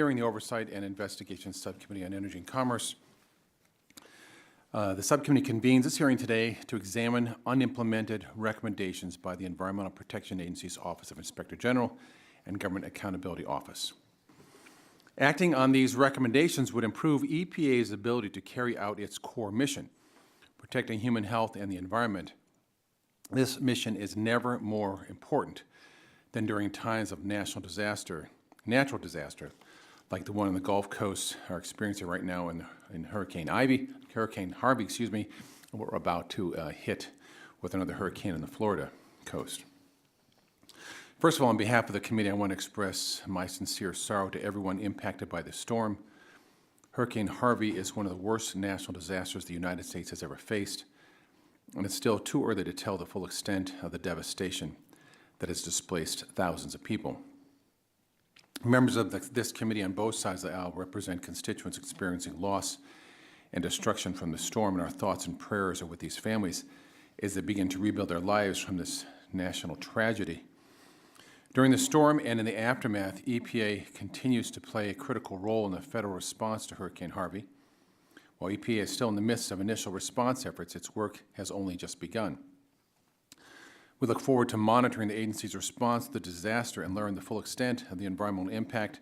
Hearing the Oversight and Investigations Subcommittee on Energy and Commerce. The subcommittee convenes this hearing today to examine unimplemented recommendations by the Environmental Protection Agency's Office of Inspector General and Government Accountability Office. Acting on these recommendations would improve EPA's ability to carry out its core mission, protecting human health and the environment. This mission is never more important than during times of natural disaster, like the one on the Gulf Coast are experiencing right now in Hurricane Harvey, and what we're about to hit with another hurricane on the Florida coast. First of all, on behalf of the committee, I want to express my sincere sorrow to everyone impacted by this storm. Hurricane Harvey is one of the worst natural disasters the United States has ever faced, and it's still too early to tell the full extent of the devastation that has displaced thousands of people. Members of this committee on both sides of the aisle represent constituents experiencing loss and destruction from the storm, and our thoughts and prayers are with these families as they begin to rebuild their lives from this national tragedy. During the storm and in the aftermath, EPA continues to play a critical role in the federal response to Hurricane Harvey. While EPA is still in the midst of initial response efforts, its work has only just begun. We look forward to monitoring the agency's response to the disaster and learn the full extent of the environmental impact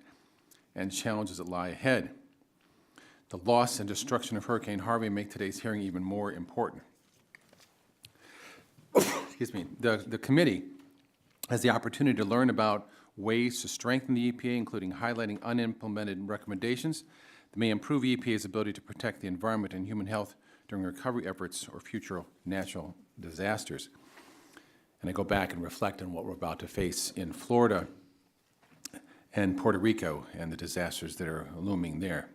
and challenges that lie ahead. The loss and destruction of Hurricane Harvey make today's hearing even more important. Excuse me. The committee has the opportunity to learn about ways to strengthen the EPA, including highlighting unimplemented recommendations that may improve EPA's ability to protect the environment and human health during recovery efforts or future natural disasters. And I go back and reflect on what we're about to face in Florida and Puerto Rico and the disasters that are looming there.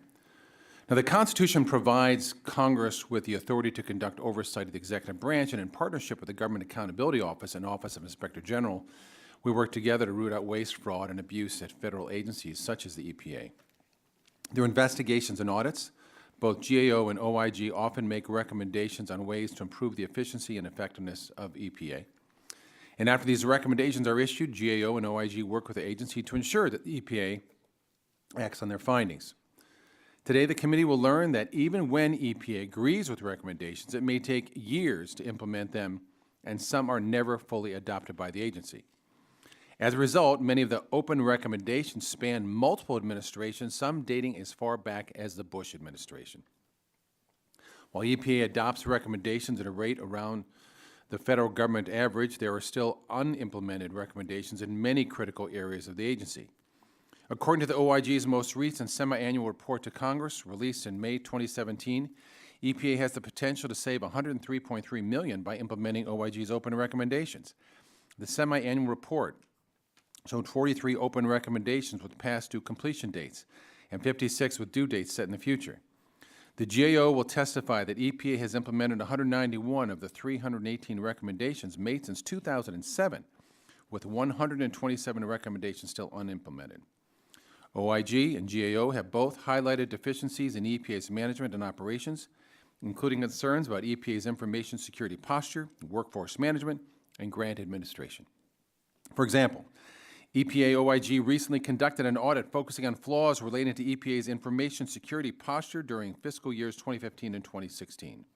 Now, the Constitution provides Congress with the authority to conduct oversight of the executive branch, and in partnership with the Government Accountability Office and Office of Inspector General, we work together to root out waste, fraud, and abuse at federal agencies such as the EPA. Through investigations and audits, both GAO and OIG often make recommendations on ways to improve the efficiency and effectiveness of EPA. And after these recommendations are issued, GAO and OIG work with the agency to ensure that the EPA acts on their findings. Today, the committee will learn that even when EPA agrees with recommendations, it may take years to implement them, and some are never fully adopted by the agency. As a result, many of the open recommendations span multiple administrations, some dating as far back as the Bush administration. While EPA adopts recommendations at a rate around the federal government average, there are still unimplemented recommendations in many critical areas of the agency. According to the OIG's most recent semi-annual report to Congress, released in May 2017, EPA has the potential to save $103.3 million by implementing OIG's open recommendations. The semi-annual report showed 43 open recommendations with past due completion dates and 56 with due dates set in the future. The GAO will testify that EPA has implemented 191 of the 318 recommendations made since 2007, with 127 recommendations still unimplemented. OIG and GAO have both highlighted deficiencies in EPA's management and operations, including concerns about EPA's information security posture, workforce management, and grant administration. For example, EPA OIG recently conducted an audit focusing on flaws relating to EPA's information security posture during fiscal years 2015 and 2016.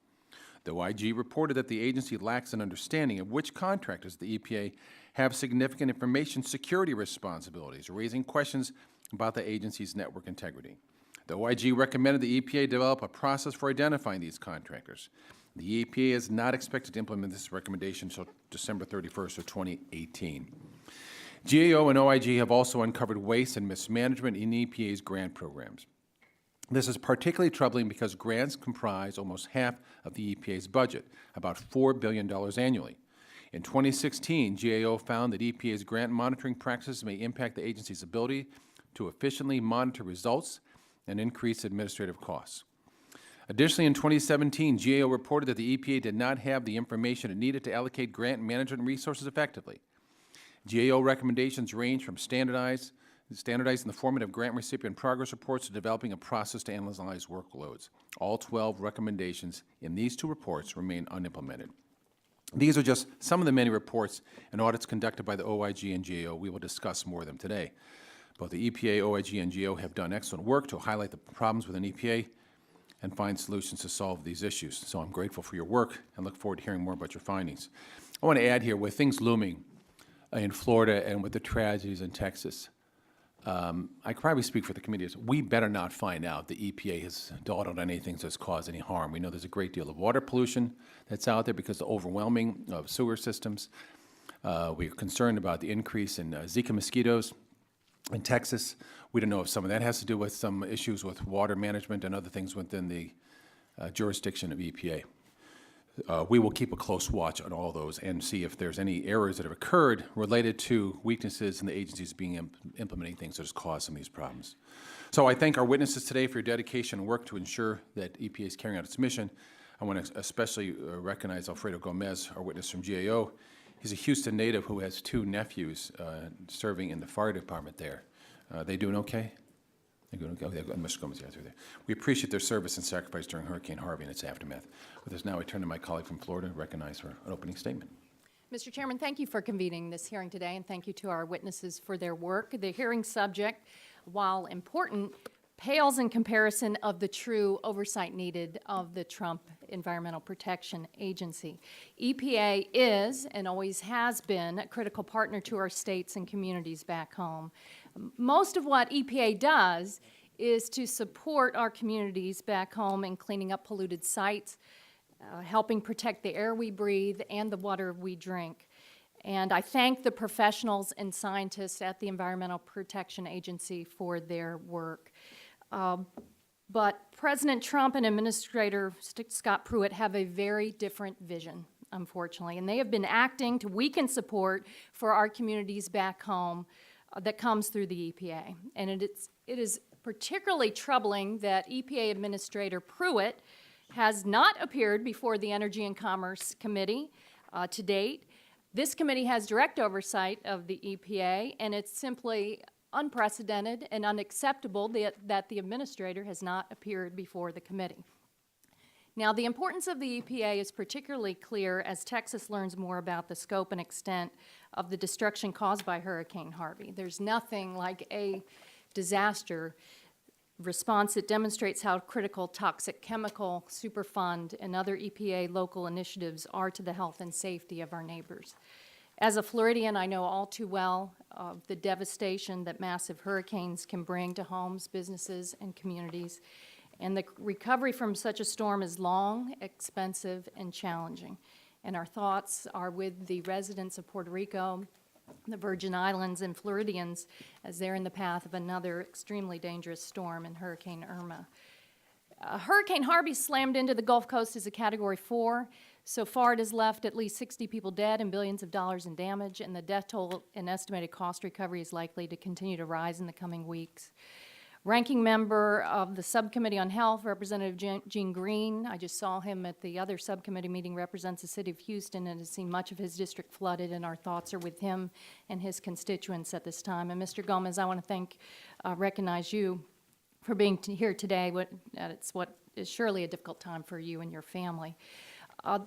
The OIG reported that the agency lacks an understanding of which contractors the EPA have significant information security responsibilities, raising questions about the agency's network integrity. The OIG recommended the EPA develop a process for identifying these contractors. The EPA is not expected to implement this recommendation until December 31st of 2018. GAO and OIG have also uncovered waste and mismanagement in EPA's grant programs. This is particularly troubling because grants comprise almost half of the EPA's budget, about $4 billion annually. In 2016, GAO found that EPA's grant monitoring practices may impact the agency's ability to efficiently monitor results and increase administrative costs. Additionally, in 2017, GAO reported that the EPA did not have the information it needed to allocate grant management resources effectively. GAO recommendations range from standardizing the format of grant recipient progress reports to developing a process to analyze workloads. All 12 recommendations in these two reports remain unimplemented. These are just some of the many reports and audits conducted by the OIG and GAO. We will discuss more of them today. Both the EPA, OIG, and GO have done excellent work to highlight the problems within EPA and find solutions to solve these issues. So I'm grateful for your work and look forward to hearing more about your findings. I want to add here, with things looming in Florida and with the tragedies in Texas, I can probably speak for the committee. We better not find out the EPA has dawdled on anything that's caused any harm. We know there's a great deal of water pollution that's out there because of the overwhelming of sewer systems. We're concerned about the increase in Zika mosquitoes in Texas. We don't know if some of that has to do with some issues with water management and other things within the jurisdiction of EPA. We will keep a close watch on all those and see if there's any errors that have occurred related to weaknesses in the agencies implementing things that has caused some of these problems. So I thank our witnesses today for your dedication and work to ensure that EPA is carrying out its mission. I want to especially recognize Alfredo Gomez, our witness from GAO. He's a Houston native who has 2 nephews serving in the fire department there. They doing okay? Mr. Gomez, yeah, through there. We appreciate their service and sacrifice during Hurricane Harvey and its aftermath. With this now, I turn to my colleague from Florida to recognize her an opening statement. Mr. Chairman, thank you for convening this hearing today, and thank you to our witnesses for their work. The hearing subject, while important, pales in comparison of the true oversight needed of the Trump Environmental Protection Agency. EPA is, and always has been, a critical partner to our states and communities back home. Most of what EPA does is to support our communities back home in cleaning up polluted sites, helping protect the air we breathe and the water we drink. And I thank the professionals and scientists at the Environmental Protection Agency for their work. But President Trump and Administrator Scott Pruitt have a very different vision, unfortunately, and they have been acting to weaken support for our communities back home that comes through the EPA. And it is particularly troubling that EPA Administrator Pruitt has not appeared before the Energy and Commerce Committee to date. This committee has direct oversight of the EPA, and it's simply unprecedented and unacceptable that the administrator has not appeared before the committee. Now, the importance of the EPA is particularly clear as Texas learns more about the scope and extent of the destruction caused by Hurricane Harvey. There's nothing like a disaster response that demonstrates how critical toxic chemical, Superfund, and other EPA local initiatives are to the health and safety of our neighbors. As a Floridian, I know all too well the devastation that massive hurricanes can bring to homes, businesses, and communities. And the recovery from such a storm is long, expensive, and challenging. And our thoughts are with the residents of Puerto Rico, the Virgin Islands, and Floridians as they're in the path of another extremely dangerous storm in Hurricane Irma. Hurricane Harvey slammed into the Gulf Coast as a Category 4. So far, it has left at least 60 people dead and billions of dollars in damage, and the death toll and estimated cost recovery is likely to continue to rise in the coming weeks. Ranking member of the Subcommittee on Health, Representative Gene Green, I just saw him at the other subcommittee meeting, represents the city of Houston and has seen much of his district flooded, and our thoughts are with him and his constituents at this time. And Mr. Gomez, I want to recognize you for being here today. It's what is surely a difficult time for you and your family. The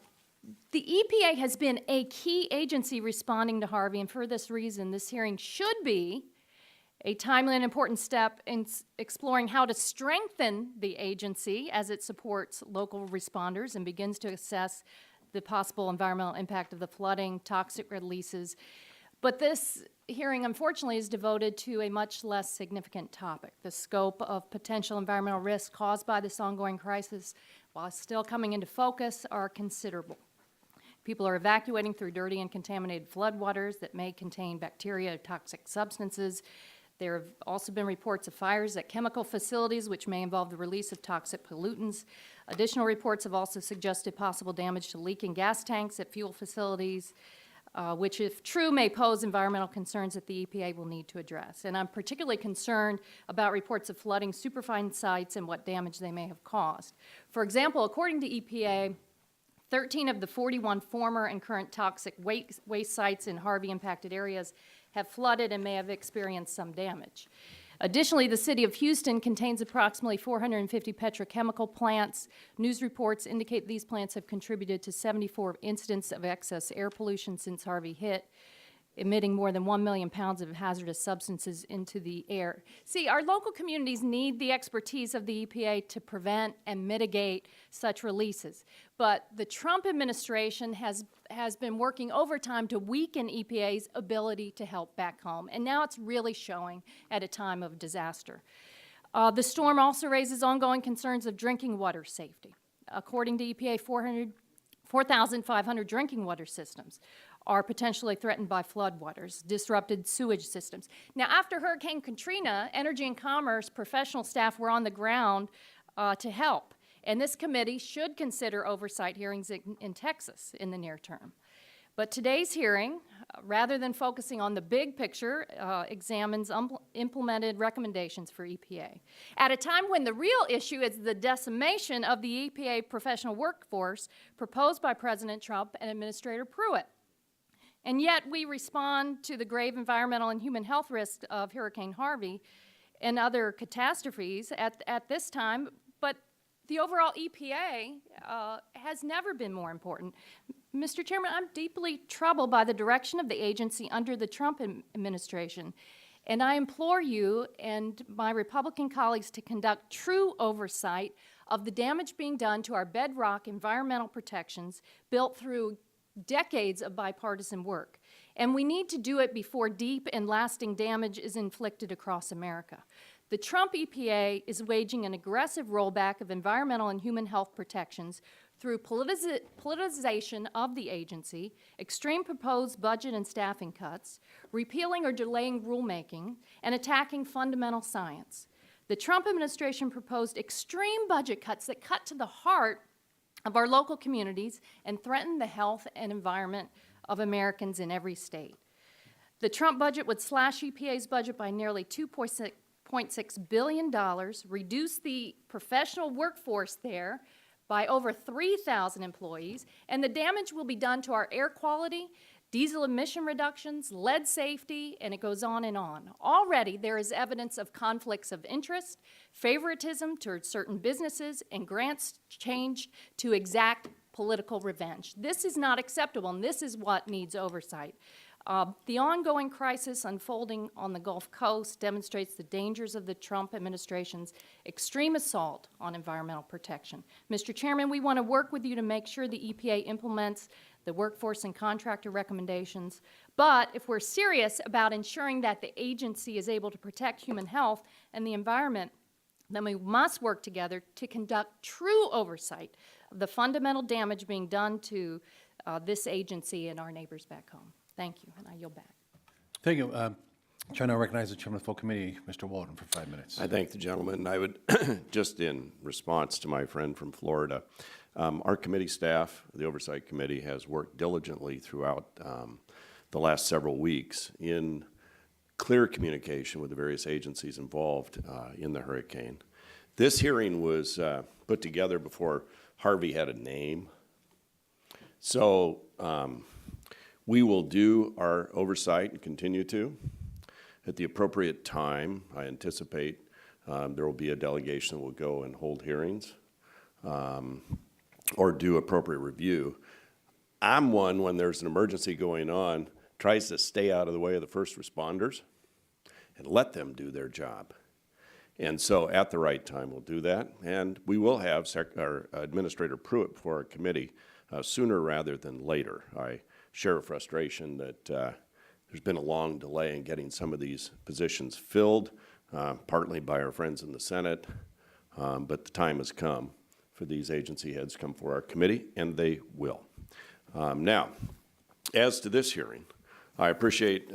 EPA has been a key agency responding to Harvey, and for this reason, this hearing should be a timely and important step in exploring how to strengthen the agency as it supports local responders and begins to assess the possible environmental impact of the flooding, toxic releases. But this hearing, unfortunately, is devoted to a much less significant topic. The scope of potential environmental risks caused by this ongoing crisis, while still coming into focus, are considerable. People are evacuating through dirty and contaminated floodwaters that may contain bacteria or toxic substances. There have also been reports of fires at chemical facilities, which may involve the release of toxic pollutants. Additional reports have also suggested possible damage to leaking gas tanks at fuel facilities, which, if true, may pose environmental concerns that the EPA will need to address. And I'm particularly concerned about reports of flooding Superfund sites and what damage they may have caused. For example, according to EPA, 13 of the 41 former and current toxic waste sites in Harvey-impacted areas have flooded and may have experienced some damage. Additionally, the city of Houston contains approximately 450 petrochemical plants. News reports indicate these plants have contributed to 74 incidents of excess air pollution since Harvey hit. emitting more than 1 million pounds of hazardous substances into the air. See, our local communities need the expertise of the EPA to prevent and mitigate such releases. But the Trump administration has been working overtime to weaken EPA's ability to help back home, and now it's really showing at a time of disaster. The storm also raises ongoing concerns of drinking water safety. According to EPA, 4,500 drinking water systems are potentially threatened by floodwaters, disrupted sewage systems. Now, after Hurricane Katrina, Energy and Commerce professional staff were on the ground to help, and this committee should consider oversight hearings in Texas in the near term. But today's hearing, rather than focusing on the big picture, examines implemented recommendations for EPA. At a time when the real issue is the decimation of the EPA professional workforce proposed by President Trump and Administrator Pruitt. And yet we respond to the grave environmental and human health risks of Hurricane Harvey and other catastrophes at this time, but the overall EPA has never been more important. Mr. Chairman, I'm deeply troubled by the direction of the agency under the Trump administration, and I implore you and my Republican colleagues to conduct true oversight of the damage being done to our bedrock environmental protections built through decades of bipartisan work. And we need to do it before deep and lasting damage is inflicted across America. The Trump EPA is waging an aggressive rollback of environmental and human health protections through politicization of the agency, extreme proposed budget and staffing cuts, repealing or delaying rulemaking, and attacking fundamental science. The Trump administration proposed extreme budget cuts that cut to the heart of our local communities and threaten the health and environment of Americans in every state. The Trump budget would slash EPA's budget by nearly $2.6 billion, reduce the professional workforce there by over 3,000 employees, and the damage will be done to our air quality, diesel emission reductions, lead safety, and it goes on and on. Already, there is evidence of conflicts of interest, favoritism toward certain businesses, and grants changed to exact political revenge. This is not acceptable, and this is what needs oversight. The ongoing crisis unfolding on the Gulf Coast demonstrates the dangers of the Trump administration's extreme assault on environmental protection. Mr. Chairman, we want to work with you to make sure the EPA implements the workforce and contractor recommendations, but if we're serious about ensuring that the agency is able to protect human health and the environment, then we must work together to conduct true oversight of the fundamental damage being done to this agency and our neighbors back home. Thank you, and I yield back. Thank you. Chair now recognizes the Chairman of the Full Committee, Mr. Walden, for 5 minutes. I thank the gentleman. I would, just in response to my friend from Florida, our committee staff, the Oversight Committee, has worked diligently throughout the last several weeks in clear communication with the various agencies involved in the hurricane. This hearing was put together before Harvey had a name. So we will do our oversight and continue to. At the appropriate time, I anticipate there will be a delegation that will go and hold hearings or do appropriate review. I'm one, when there's an emergency going on, tries to stay out of the way of the first responders and let them do their job. And so at the right time, we'll do that. And we will have our Administrator Pruitt before our committee sooner rather than later. I share a frustration that there's been a long delay in getting some of these positions filled, partly by our friends in the Senate, but the time has come for these agency heads to come for our committee, and they will. Now, as to this hearing, I appreciate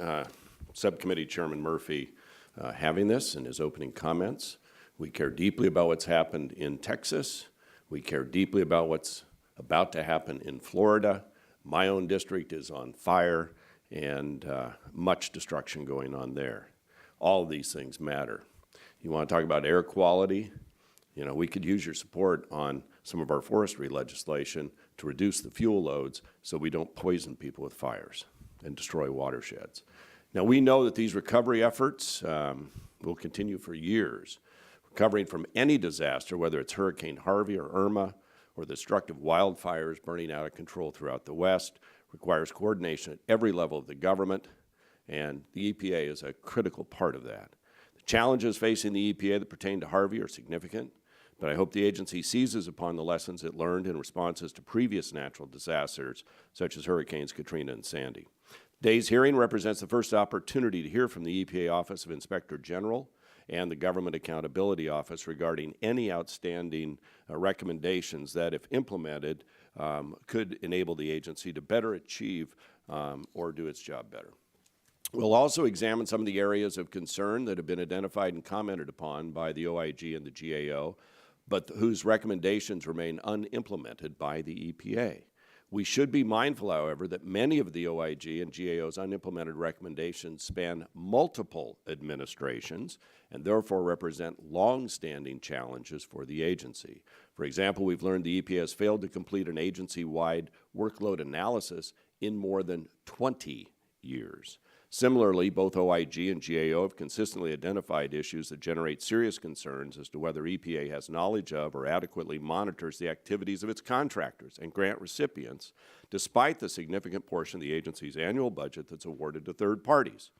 Subcommittee Chairman Murphy having this in his opening comments. We care deeply about what's happened in Texas. We care deeply about what's about to happen in Florida. My own district is on fire, and much destruction going on there. All of these things matter. You want to talk about air quality? You know, we could use your support on some of our forestry legislation to reduce the fuel loads so we don't poison people with fires and destroy watersheds. Now, we know that these recovery efforts will continue for years. Recovering from any disaster, whether it's Hurricane Harvey or Irma, or the destructive wildfires burning out of control throughout the West, requires coordination at every level of the government. and the EPA is a critical part of that. The challenges facing the EPA that pertain to Harvey are significant, but I hope the agency seizes upon the lessons it learned in responses to previous natural disasters, such as Hurricanes Katrina and Sandy. Today's hearing represents the first opportunity to hear from the EPA Office of Inspector General and the Government Accountability Office regarding any outstanding recommendations that, if implemented, could enable the agency to better achieve or do its job better. We'll also examine some of the areas of concern that have been identified and commented upon by the OIG and the GAO, but whose recommendations remain unimplemented by the EPA. We should be mindful, however, that many of the OIG and GAO's unimplemented recommendations span multiple administrations and therefore represent long-standing challenges for the agency. For example, we've learned the EPA has failed to complete an agency-wide workload analysis in more than 20 years. Similarly, both OIG and GAO have consistently identified issues that generate serious concerns as to whether EPA has knowledge of or adequately monitors the activities of its contractors and grant recipients, despite the significant portion of the agency's annual budget that's awarded to third parties.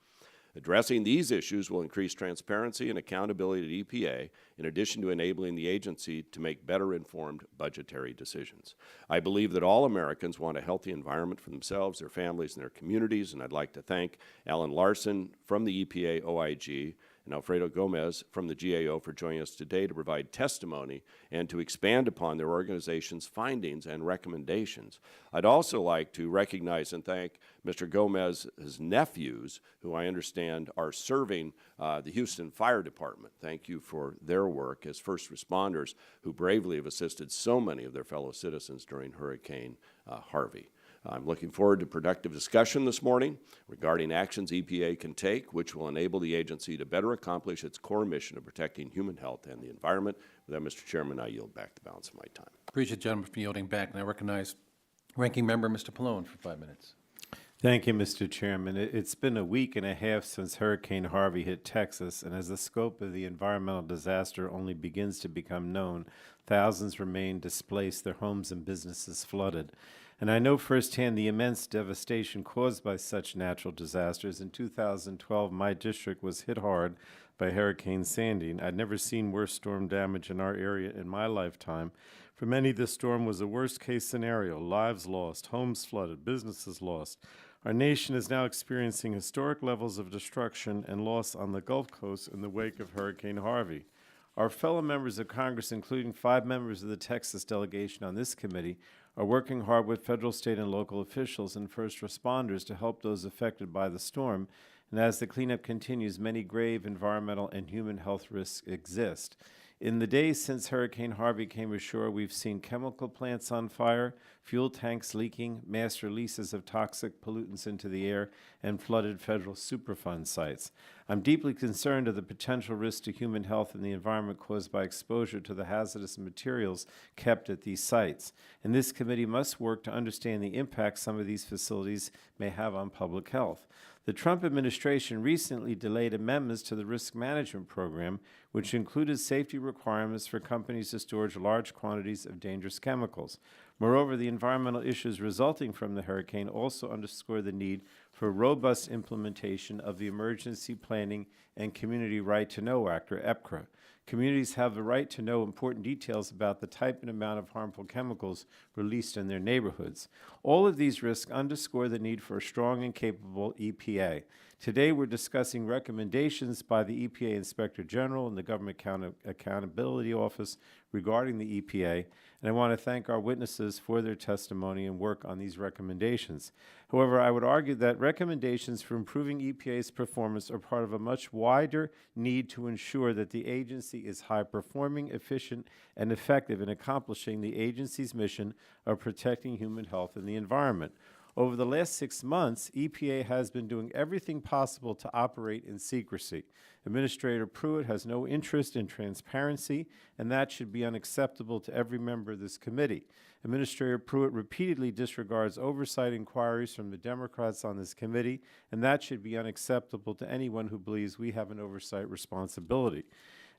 Addressing these issues will increase transparency and accountability at EPA, in addition to enabling the agency to make better informed budgetary decisions. I believe that all Americans want a healthy environment for themselves, their families, and their communities, and I'd like to thank Alan Larson from the EPA OIG and Alfredo Gomez from the GAO for joining us today to provide testimony and to expand upon their organization's findings and recommendations. I'd also like to recognize and thank Mr. Gomez's nephews, who I understand are serving the Houston Fire Department. Thank you for their work as first responders who bravely have assisted so many of their fellow citizens during Hurricane Harvey. I'm looking forward to productive discussion this morning regarding actions EPA can take, which will enable the agency to better accomplish its core mission of protecting human health and the environment. With that, Mr. Chairman, I yield back the balance of my time. Appreciate the gentleman for yielding back, and I recognize Ranking Member Mr. Pallone for 5 minutes. Thank you, Mr. Chairman. It's been a week and a half since Hurricane Harvey hit Texas, and as the scope of the environmental disaster only begins to become known, thousands remain displaced, their homes and businesses flooded. And I know firsthand the immense devastation caused by such natural disasters. In 2012, my district was hit hard by Hurricane Sandy. I'd never seen worse storm damage in our area in my lifetime. For many, the storm was a worst-case scenario: lives lost, homes flooded, businesses lost. Our nation is now experiencing historic levels of destruction and loss on the Gulf Coast in the wake of Hurricane Harvey. Our fellow members of Congress, including 5 members of the Texas delegation on this committee, are working hard with federal, state, and local officials and first responders to help those affected by the storm. And as the cleanup continues, many grave environmental and human health risks exist. In the days since Hurricane Harvey came ashore, we've seen chemical plants on fire, fuel tanks leaking, mass releases of toxic pollutants into the air, and flooded federal Superfund sites. I'm deeply concerned of the potential risk to human health and the environment caused by exposure to the hazardous materials kept at these sites. And this committee must work to understand the impact some of these facilities may have on public health. The Trump administration recently delayed amendments to the risk management program, which included safety requirements for companies to store large quantities of dangerous chemicals. Moreover, the environmental issues resulting from the hurricane also underscore the need for robust implementation of the Emergency Planning and Community Right to Know Act, or EPCRA. Communities have the right to know important details about the type and amount of harmful chemicals released in their neighborhoods. All of these risks underscore the need for a strong and capable EPA. Today, we're discussing recommendations by the EPA Inspector General and the Government Accountability Office regarding the EPA, and I want to thank our witnesses for their testimony and work on these recommendations. However, I would argue that recommendations for improving EPA's performance are part of a much wider need to ensure that the agency is high-performing, efficient, and effective in accomplishing the agency's mission of protecting human health and the environment. Over the last 6 months, EPA has been doing everything possible to operate in secrecy. Administrator Pruitt has no interest in transparency, and that should be unacceptable to every member of this committee. Administrator Pruitt repeatedly disregards oversight inquiries from the Democrats on this committee, and that should be unacceptable to anyone who believes we have an oversight responsibility.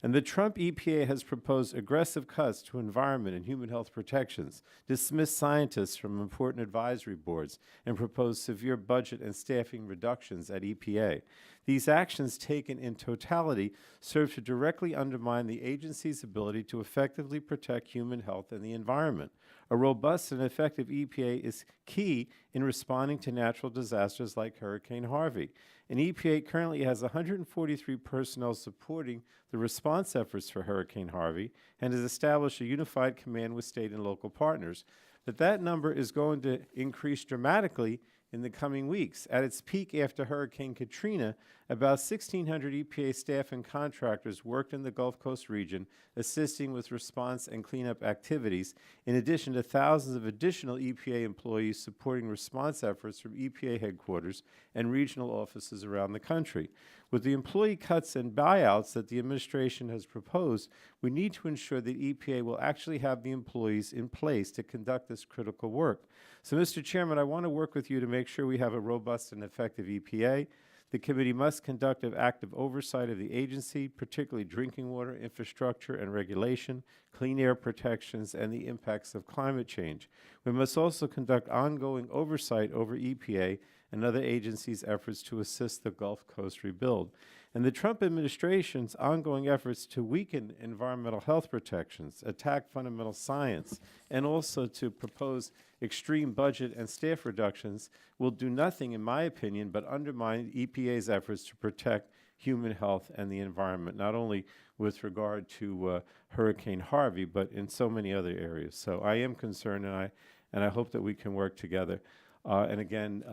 And the Trump EPA has proposed aggressive cuts to environment and human health protections, dismissed scientists from important advisory boards, and proposed severe budget and staffing reductions at EPA. These actions taken in totality serve to directly undermine the agency's ability to effectively protect human health and the environment. A robust and effective EPA is key in responding to natural disasters like Hurricane Harvey. And EPA currently has 143 personnel supporting the response efforts for Hurricane Harvey and has established a unified command with state and local partners. But that number is going to increase dramatically in the coming weeks. At its peak after Hurricane Katrina, about 1,600 EPA staff and contractors worked in the Gulf Coast region, assisting with response and cleanup activities, in addition to thousands of additional EPA employees supporting response efforts from EPA headquarters and regional offices around the country. With the employee cuts and buyouts that the administration has proposed, we need to ensure that EPA will actually have the employees in place to conduct this critical work. So, Mr. Chairman, I want to work with you to make sure we have a robust and effective EPA. The committee must conduct an active oversight of the agency, particularly drinking water, infrastructure and regulation, clean air protections, and the impacts of climate change. We must also conduct ongoing oversight over EPA and other agencies' efforts to assist the Gulf Coast rebuild. And the Trump administration's ongoing efforts to weaken environmental health protections, attack fundamental science, and also to propose extreme budget and staff reductions will do nothing, in my opinion, but undermine EPA's efforts to protect human health and the environment, not only with regard to Hurricane Harvey, but in so many other areas. So I am concerned, and I hope that we can work together. And again,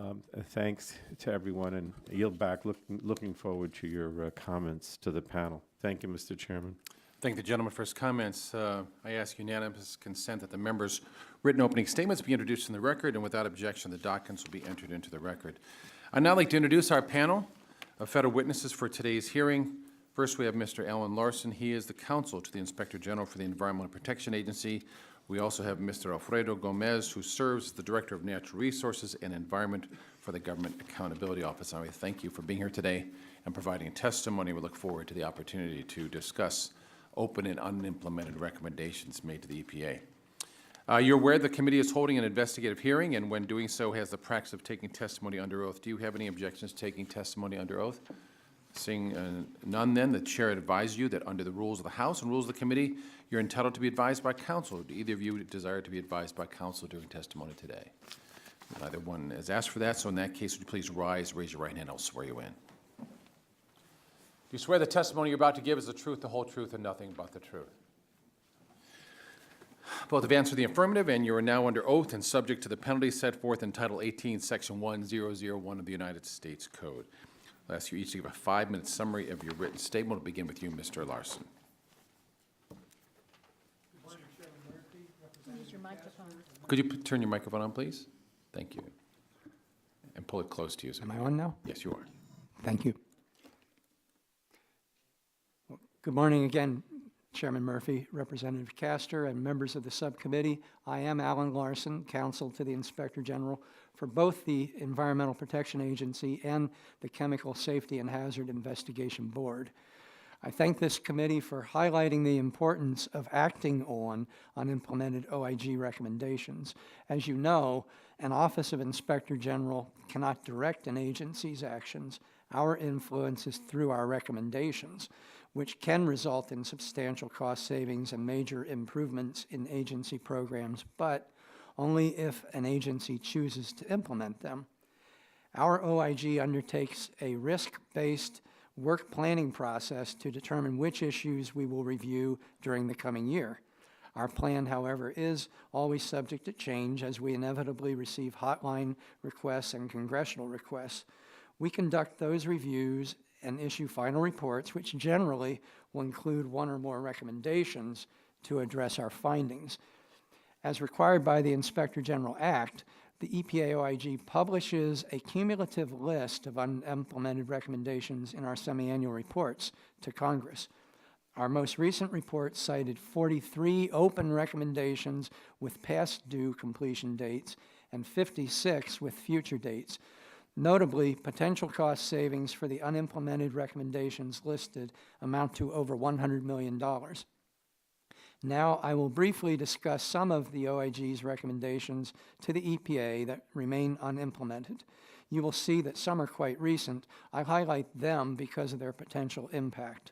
thanks to everyone, and I yield back, looking forward to your comments to the panel. Thank you, Mr. Chairman. Thank the gentleman for his comments. I ask unanimous consent that the members' written opening statements be introduced in the record, and without objection, the documents will be entered into the record. I'd now like to introduce our panel of federal witnesses for today's hearing. First, we have Mr. Alan Larson. He is the counsel to the Inspector General for the Environmental Protection Agency. We also have Mr. Alfredo Gomez, who serves as the Director of Natural Resources and Environment for the Government Accountability Office. I thank you for being here today and providing testimony. We look forward to the opportunity to discuss open and unimplemented recommendations made to the EPA. You're aware the committee is holding an investigative hearing, and when doing so has the practice of taking testimony under oath. Do you have any objections to taking testimony under oath? Seeing none, then, the chair advises you that under the rules of the House and rules of the committee, you're entitled to be advised by counsel. Do either of you desire to be advised by counsel during testimony today? Neither one has asked for that, so in that case, would you please rise, raise your right hand, I'll swear you in. Do you swear the testimony you're about to give is the truth, the whole truth, and nothing but the truth? Both have answered the affirmative, and you are now under oath and subject to the penalties set forth in Title 18, Section 1001 of the United States Code. I'll ask you each to give a 5-minute summary of your written statement. We'll begin with you, Mr. Larson. Use your microphone. Could you turn your microphone on, please? Thank you. And pull it close to you. Am I on now? Yes, you are. Thank you. Well, good morning again, Chairman Murphy, Representative Castor, and members of the subcommittee. I am Alan Larson, counsel to the Inspector General for both the Environmental Protection Agency and the Chemical Safety and Hazard Investigation Board. I thank this committee for highlighting the importance of acting on unimplemented OIG recommendations. As you know, an Office of Inspector General cannot direct an agency's actions. Our influence is through our recommendations, which can result in substantial cost savings and major improvements in agency programs, but only if an agency chooses to implement them. Our OIG undertakes a risk-based work planning process to determine which issues we will review during the coming year. Our plan, however, is always subject to change as we inevitably receive hotline requests and congressional requests. We conduct those reviews and issue final reports, which generally will include one or more recommendations to address our findings. As required by the Inspector General Act, the EPA OIG publishes a cumulative list of unimplemented recommendations in our semi-annual reports to Congress. Our most recent report cited 43 open recommendations with past due completion dates and 56 with future dates. Notably, potential cost savings for the unimplemented recommendations listed amount to over $100 million. Now, I will briefly discuss some of the OIG's recommendations to the EPA that remain unimplemented. You will see that some are quite recent. I highlight them because of their potential impact.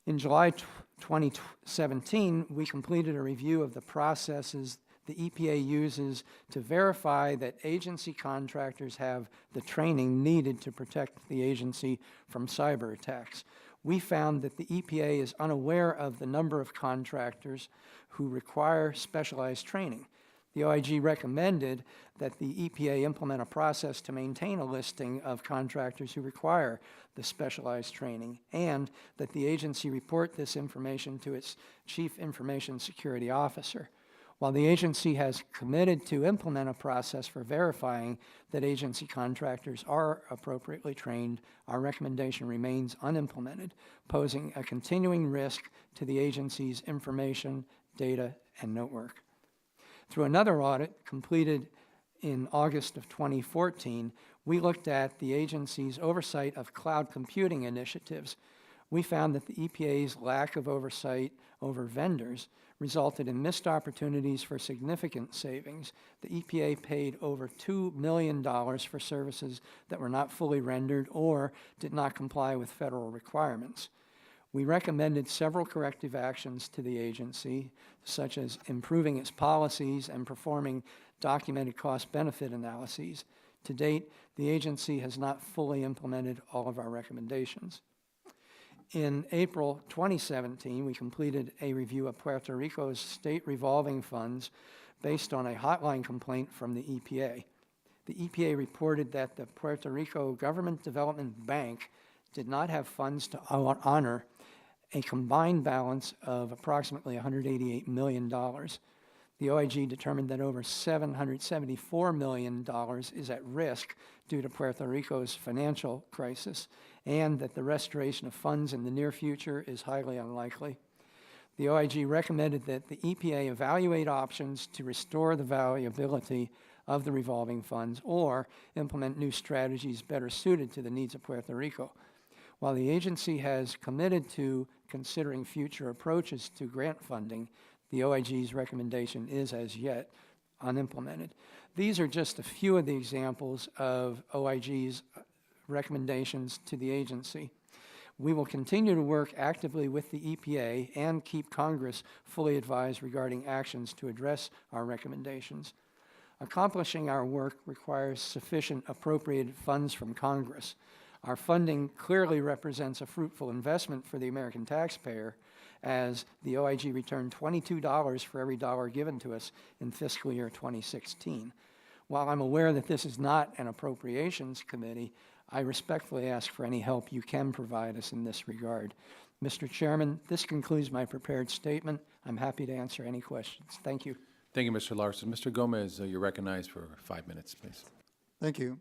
In July 2017, we completed a review of the processes the EPA uses to verify that agency contractors have the training needed to protect the agency from cyber attacks. We found that the EPA is unaware of the number of contractors who require specialized training. The OIG recommended that the EPA implement a process to maintain a listing of contractors who require the specialized training, and that the agency report this information to its Chief Information Security Officer. While the agency has committed to implement a process for verifying that agency contractors are appropriately trained, our recommendation remains unimplemented, posing a continuing risk to the agency's information, data, and network. Through another audit completed in August of 2014, we looked at the agency's oversight of cloud computing initiatives. We found that the EPA's lack of oversight over vendors resulted in missed opportunities for significant savings. The EPA paid over $2 million for services that were not fully rendered or did not comply with federal requirements. We recommended several corrective actions to the agency, such as improving its policies and performing documented cost-benefit analyses. To date, the agency has not fully implemented all of our recommendations. In April 2017, we completed a review of Puerto Rico's state revolving funds based on a hotline complaint from the EPA. The EPA reported that the Puerto Rico Government Development Bank did not have funds to honor a combined balance of approximately $188 million. The OIG determined that over $774 million is at risk due to Puerto Rico's financial crisis, and that the restoration of funds in the near future is highly unlikely. The OIG recommended that the EPA evaluate options to restore the valuability of the revolving funds or implement new strategies better suited to the needs of Puerto Rico. While the agency has committed to considering future approaches to grant funding, the OIG's recommendation is as yet unimplemented. These are just a few of the examples of OIG's recommendations to the agency. We will continue to work actively with the EPA and keep Congress fully advised regarding actions to address our recommendations. Accomplishing our work requires sufficient appropriated funds from Congress. Our funding clearly represents a fruitful investment for the American taxpayer, as the OIG returned $22 for every dollar given to us in fiscal year 2016. While I'm aware that this is not an appropriations committee, I respectfully ask for any help you can provide us in this regard. Mr. Chairman, this concludes my prepared statement. I'm happy to answer any questions. Thank you. Thank you, Mr. Larson. Mr. Gomez, you're recognized for 5 minutes, please. Thank you.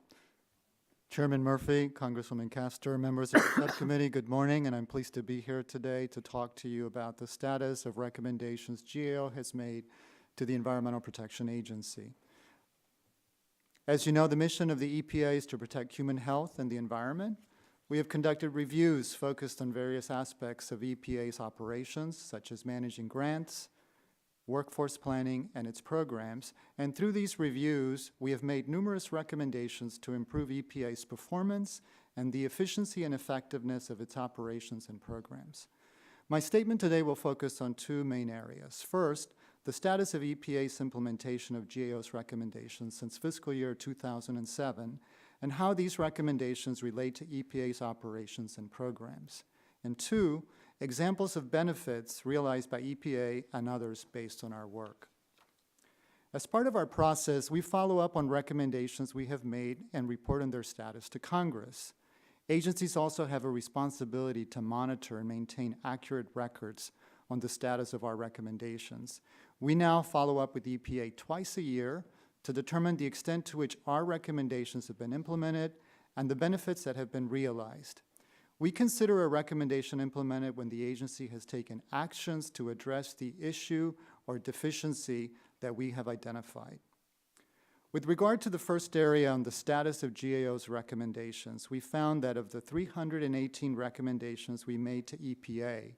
Chairman Murphy, Congresswoman Castor, members of the subcommittee, good morning, and I'm pleased to be here today to talk to you about the status of recommendations GAO has made to the Environmental Protection Agency. As you know, the mission of the EPA is to protect human health and the environment. We have conducted reviews focused on various aspects of EPA's operations, such as managing grants, workforce planning, and its programs. And through these reviews, we have made numerous recommendations to improve EPA's performance and the efficiency and effectiveness of its operations and programs. My statement today will focus on two main areas. First, the status of EPA's implementation of GAO's recommendations since fiscal year 2007, and how these recommendations relate to EPA's operations and programs. And two, examples of benefits realized by EPA and others based on our work. As part of our process, we follow up on recommendations we have made and report on their status to Congress. Agencies also have a responsibility to monitor and maintain accurate records on the status of our recommendations. We now follow up with EPA twice a year to determine the extent to which our recommendations have been implemented and the benefits that have been realized. We consider a recommendation implemented when the agency has taken actions to address the issue or deficiency that we have identified. With regard to the first area on the status of GAO's recommendations, we found that of the 318 recommendations we made to EPA,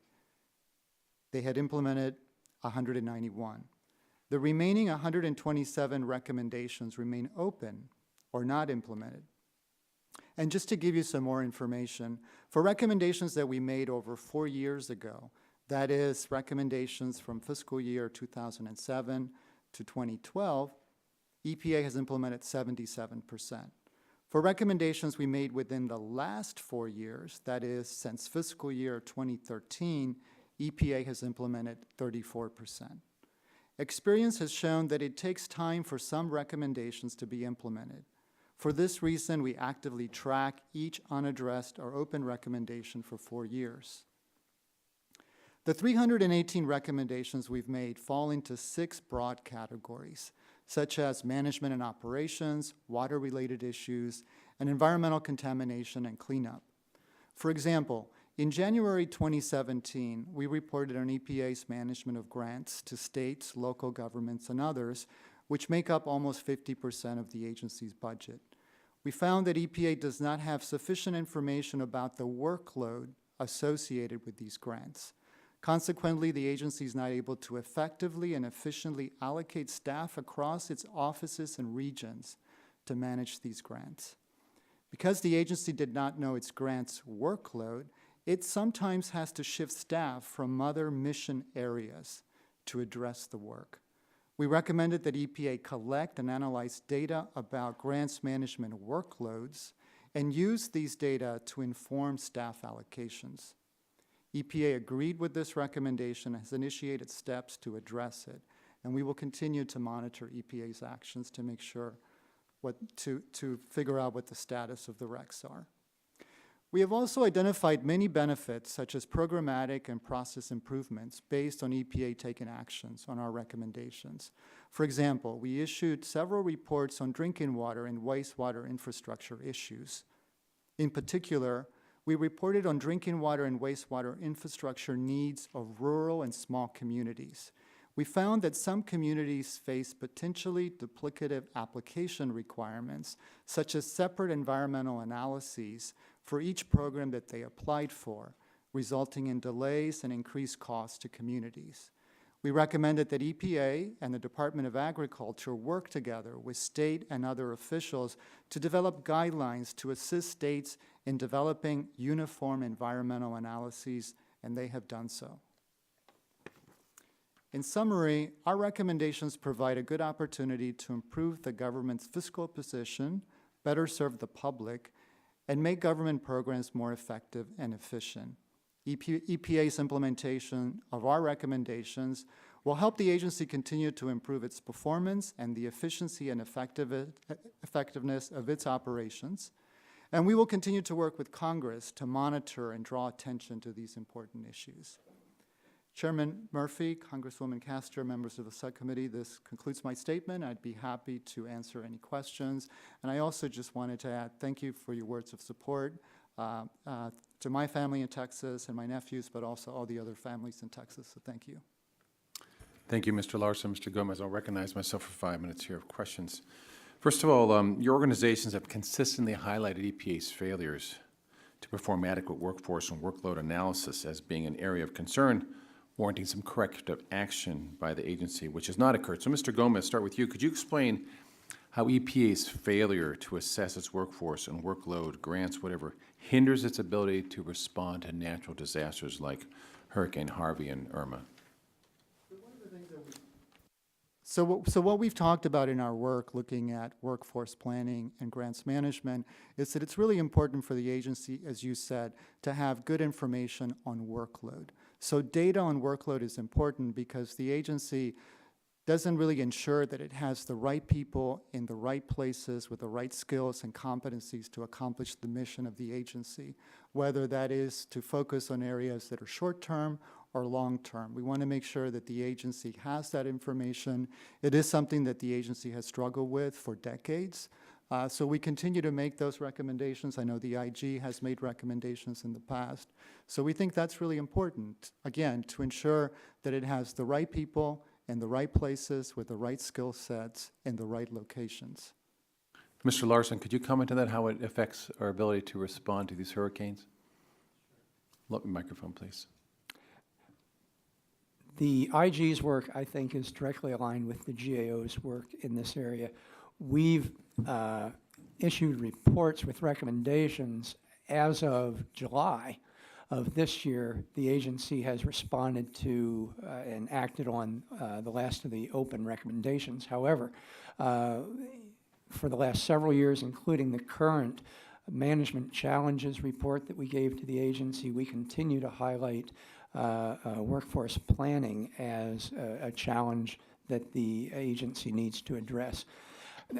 they had implemented 191. The remaining 127 recommendations remain open or not implemented. And just to give you some more information, for recommendations that we made over 4 years ago, that is recommendations from fiscal year 2007 to 2012, EPA has implemented 77%. For recommendations we made within the last 4 years, that is since fiscal year 2013, EPA has implemented 34%. Experience has shown that it takes time for some recommendations to be implemented. For this reason, we actively track each unaddressed or open recommendation for 4 years. The 318 recommendations we've made fall into 6 broad categories, such as management and operations, water-related issues, and environmental contamination and cleanup. For example, in January 2017, we reported on EPA's management of grants to states, local governments, and others, which make up almost 50% of the agency's budget. We found that EPA does not have sufficient information about the workload associated with these grants. Consequently, the agency is not able to effectively and efficiently allocate staff across its offices and regions to manage these grants. Because the agency did not know its grants' workload, it sometimes has to shift staff from other mission areas to address the work. We recommended that EPA collect and analyze data about grants management workloads and use these data to inform staff allocations. EPA agreed with this recommendation and has initiated steps to address it, and we will continue to monitor EPA's actions to make sure to figure out what the status of the recs are. We have also identified many benefits, such as programmatic and process improvements, based on EPA taking actions on our recommendations. For example, we issued several reports on drinking water and wastewater infrastructure issues. In particular, we reported on drinking water and wastewater infrastructure needs of rural and small communities. We found that some communities face potentially duplicative application requirements, such as separate environmental analyses for each program that they applied for, resulting in delays and increased costs to communities. We recommended that EPA and the Department of Agriculture work together with state and other officials to develop guidelines to assist states in developing uniform environmental analyses, and they have done so. In summary, our recommendations provide a good opportunity to improve the government's fiscal position, better serve the public, and make government programs more effective and efficient. EPA's implementation of our recommendations will help the agency continue to improve its performance and the efficiency and effectiveness of its operations. And we will continue to work with Congress to monitor and draw attention to these important issues. Chairman Murphy, Congresswoman Castor, members of the subcommittee, this concludes my statement. I'd be happy to answer any questions. And I also just wanted to add thank you for your words of support to my family in Texas and my nephews, but also all the other families in Texas. So thank you. Thank you, Mr. Larson. Mr. Gomez, I'll recognize myself for 5 minutes here of questions. First of all, your organizations have consistently highlighted EPA's failures to perform adequate workforce and workload analysis as being an area of concern, warranting some corrective action by the agency, which has not occurred. So, Mr. Gomez, start with you. Could you explain how EPA's failure to assess its workforce and workload, grants, whatever, hinders its ability to respond to natural disasters like Hurricane Harvey and Irma? So what we've talked about in our work looking at workforce planning and grants management is that it's really important for the agency, as you said, to have good information on workload. So data on workload is important because the agency doesn't really ensure that it has the right people in the right places with the right skills and competencies to accomplish the mission of the agency, whether that is to focus on areas that are short-term or long-term. We want to make sure that the agency has that information. It is something that the agency has struggled with for decades. So we continue to make those recommendations. I know the IG has made recommendations in the past. So we think that's really important, again, to ensure that it has the right people in the right places with the right skill sets in the right locations. Mr. Larson, could you comment on that, how it affects our ability to respond to these hurricanes? Let me microphone, please. The IG's work, I think, is directly aligned with the GAO's work in this area. We've issued reports with recommendations. As of July of this year, the agency has responded to and acted on the last of the open recommendations. However, for the last several years, including the current management challenges report that we gave to the agency, we continue to highlight workforce planning as a challenge that the agency needs to address.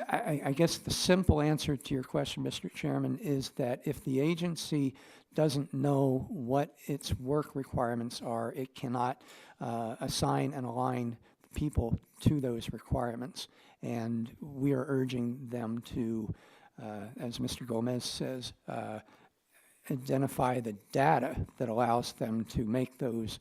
I guess the simple answer to your question, Mr. Chairman, is that if the agency doesn't know what its work requirements are, it cannot assign and align people to those requirements. And we are urging them to, as Mr. Gomez says, identify the data that allows them to make those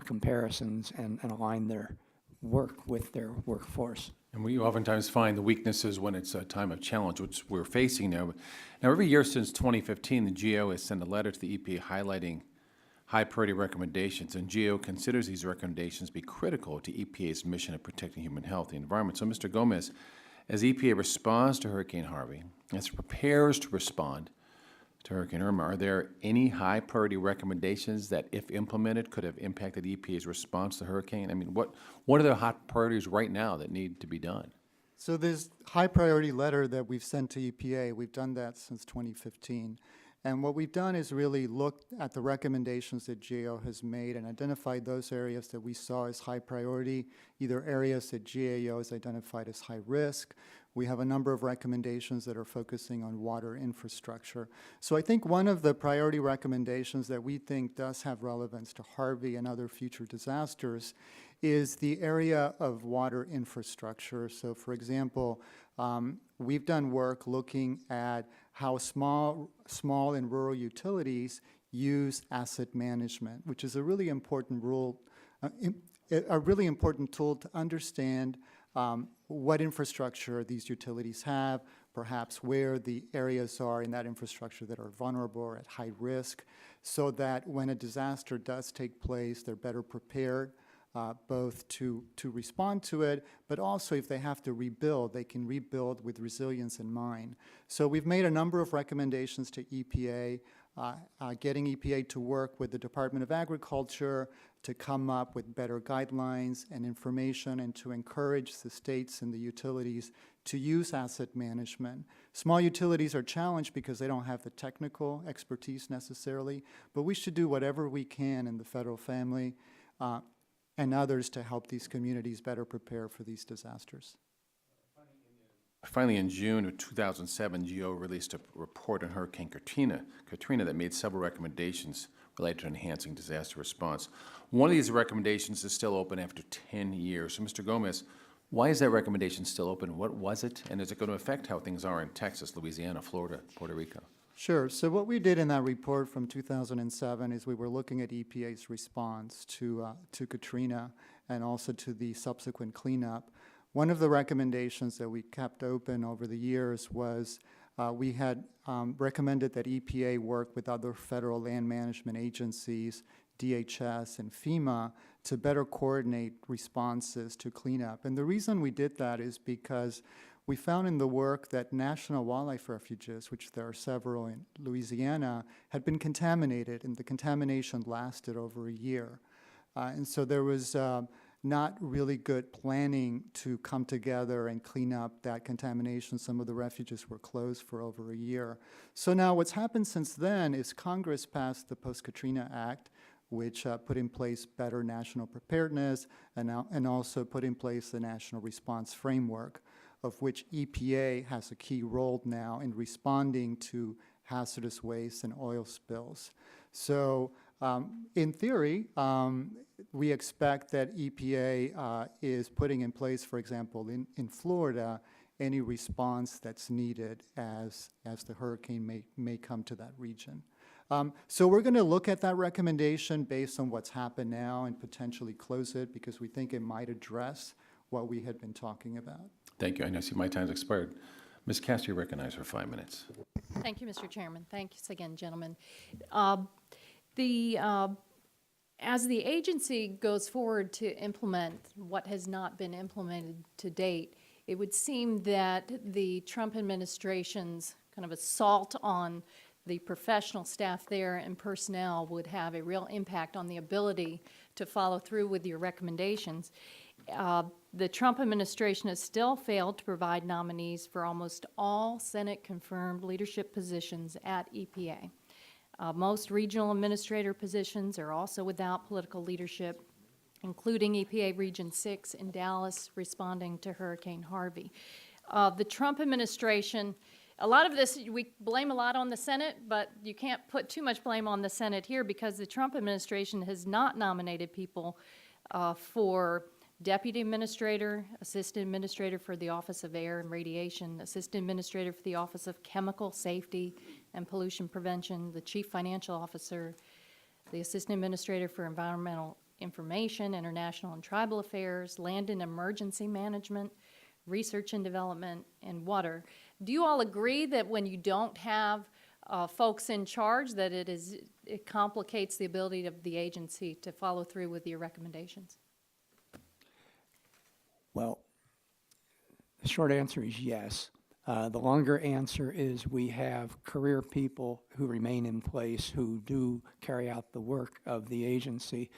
comparisons and align their work with their workforce. And we oftentimes find the weaknesses when it's a time of challenge, which we're facing now. Now, every year since 2015, the GAO has sent a letter to the EPA highlighting high priority recommendations, and GAO considers these recommendations to be critical to EPA's mission of protecting human health and the environment. So, Mr. Gomez, as EPA responds to Hurricane Harvey, as it prepares to respond to Hurricane Irma, are there any high priority recommendations that, if implemented, could have impacted EPA's response to the hurricane? I mean, what are the hot priorities right now that need to be done? So this high priority letter that we've sent to EPA, we've done that since 2015. And what we've done is really looked at the recommendations that GAO has made and identified those areas that we saw as high priority, either areas that GAO has identified as high risk. We have a number of recommendations that are focusing on water infrastructure. So I think one of the priority recommendations that we think does have relevance to Harvey and other future disasters is the area of water infrastructure. So for example, we've done work looking at how small and rural utilities use asset management, which is a really important a really important tool to understand what infrastructure these utilities have, perhaps where the areas are in that infrastructure that are vulnerable or at high risk, so that when a disaster does take place, they're better prepared, both to respond to it, but also if they have to rebuild, they can rebuild with resilience in mind. So we've made a number of recommendations to EPA, getting EPA to work with the Department of Agriculture to come up with better guidelines and information and to encourage the states and the utilities to use asset management. Small utilities are challenged because they don't have the technical expertise necessarily, but we should do whatever we can in the federal family and others to help these communities better prepare for these disasters. Finally, in June of 2007, GAO released a report on Hurricane Katrina that made several recommendations related to enhancing disaster response. One of these recommendations is still open after 10 years. So, Mr. Gomez, why is that recommendation still open? What was it? And is it going to affect how things are in Texas, Louisiana, Florida, Puerto Rico? Sure. So what we did in that report from 2007 is we were looking at EPA's response to Katrina and also to the subsequent cleanup. One of the recommendations that we kept open over the years was we had recommended that EPA work with other federal land management agencies, DHS and FEMA, to better coordinate responses to cleanup. And the reason we did that is because we found in the work that national wildlife refuges, which there are several in Louisiana, had been contaminated, and the contamination lasted over a year. And so there was not really good planning to come together and clean up that contamination. Some of the refuges were closed for over a year. So now what's happened since then is Congress passed the Post-Katrina Act, which put in place better national preparedness and also put in place the National Response Framework, of which EPA has a key role now in responding to hazardous waste and oil spills. So in theory, we expect that EPA is putting in place, for example, in Florida, any response that's needed as the hurricane may come to that region. So we're going to look at that recommendation based on what's happened now and potentially close it because we think it might address what we had been talking about. Thank you. I see my time's expired. Ms. Castor, you're recognized for 5 minutes. Thank you, Mr. Chairman. Thanks again, gentlemen. As the agency goes forward to implement what has not been implemented to date, it would seem that the Trump administration's kind of assault on the professional staff there and personnel would have a real impact on the ability to follow through with your recommendations. The Trump administration has still failed to provide nominees for almost all Senate-confirmed leadership positions at EPA. Most regional administrator positions are also without political leadership, including EPA Region 6 in Dallas responding to Hurricane Harvey. The Trump administration, a lot of this, we blame a lot on the Senate, but you can't put too much blame on the Senate here because the Trump administration has not nominated people for Deputy Administrator, Assistant Administrator for the Office of Air and Radiation, Assistant Administrator for the Office of Chemical Safety and Pollution Prevention, the Chief Financial Officer, the Assistant Administrator for Environmental Information, International and Tribal Affairs, Land and Emergency Management, Research and Development, and Water. Do you all agree that when you don't have folks in charge, that it complicates the ability of the agency to follow through with your recommendations? Well, the short answer is yes. The longer answer is we have career people who remain in place who do carry out the work of the agency.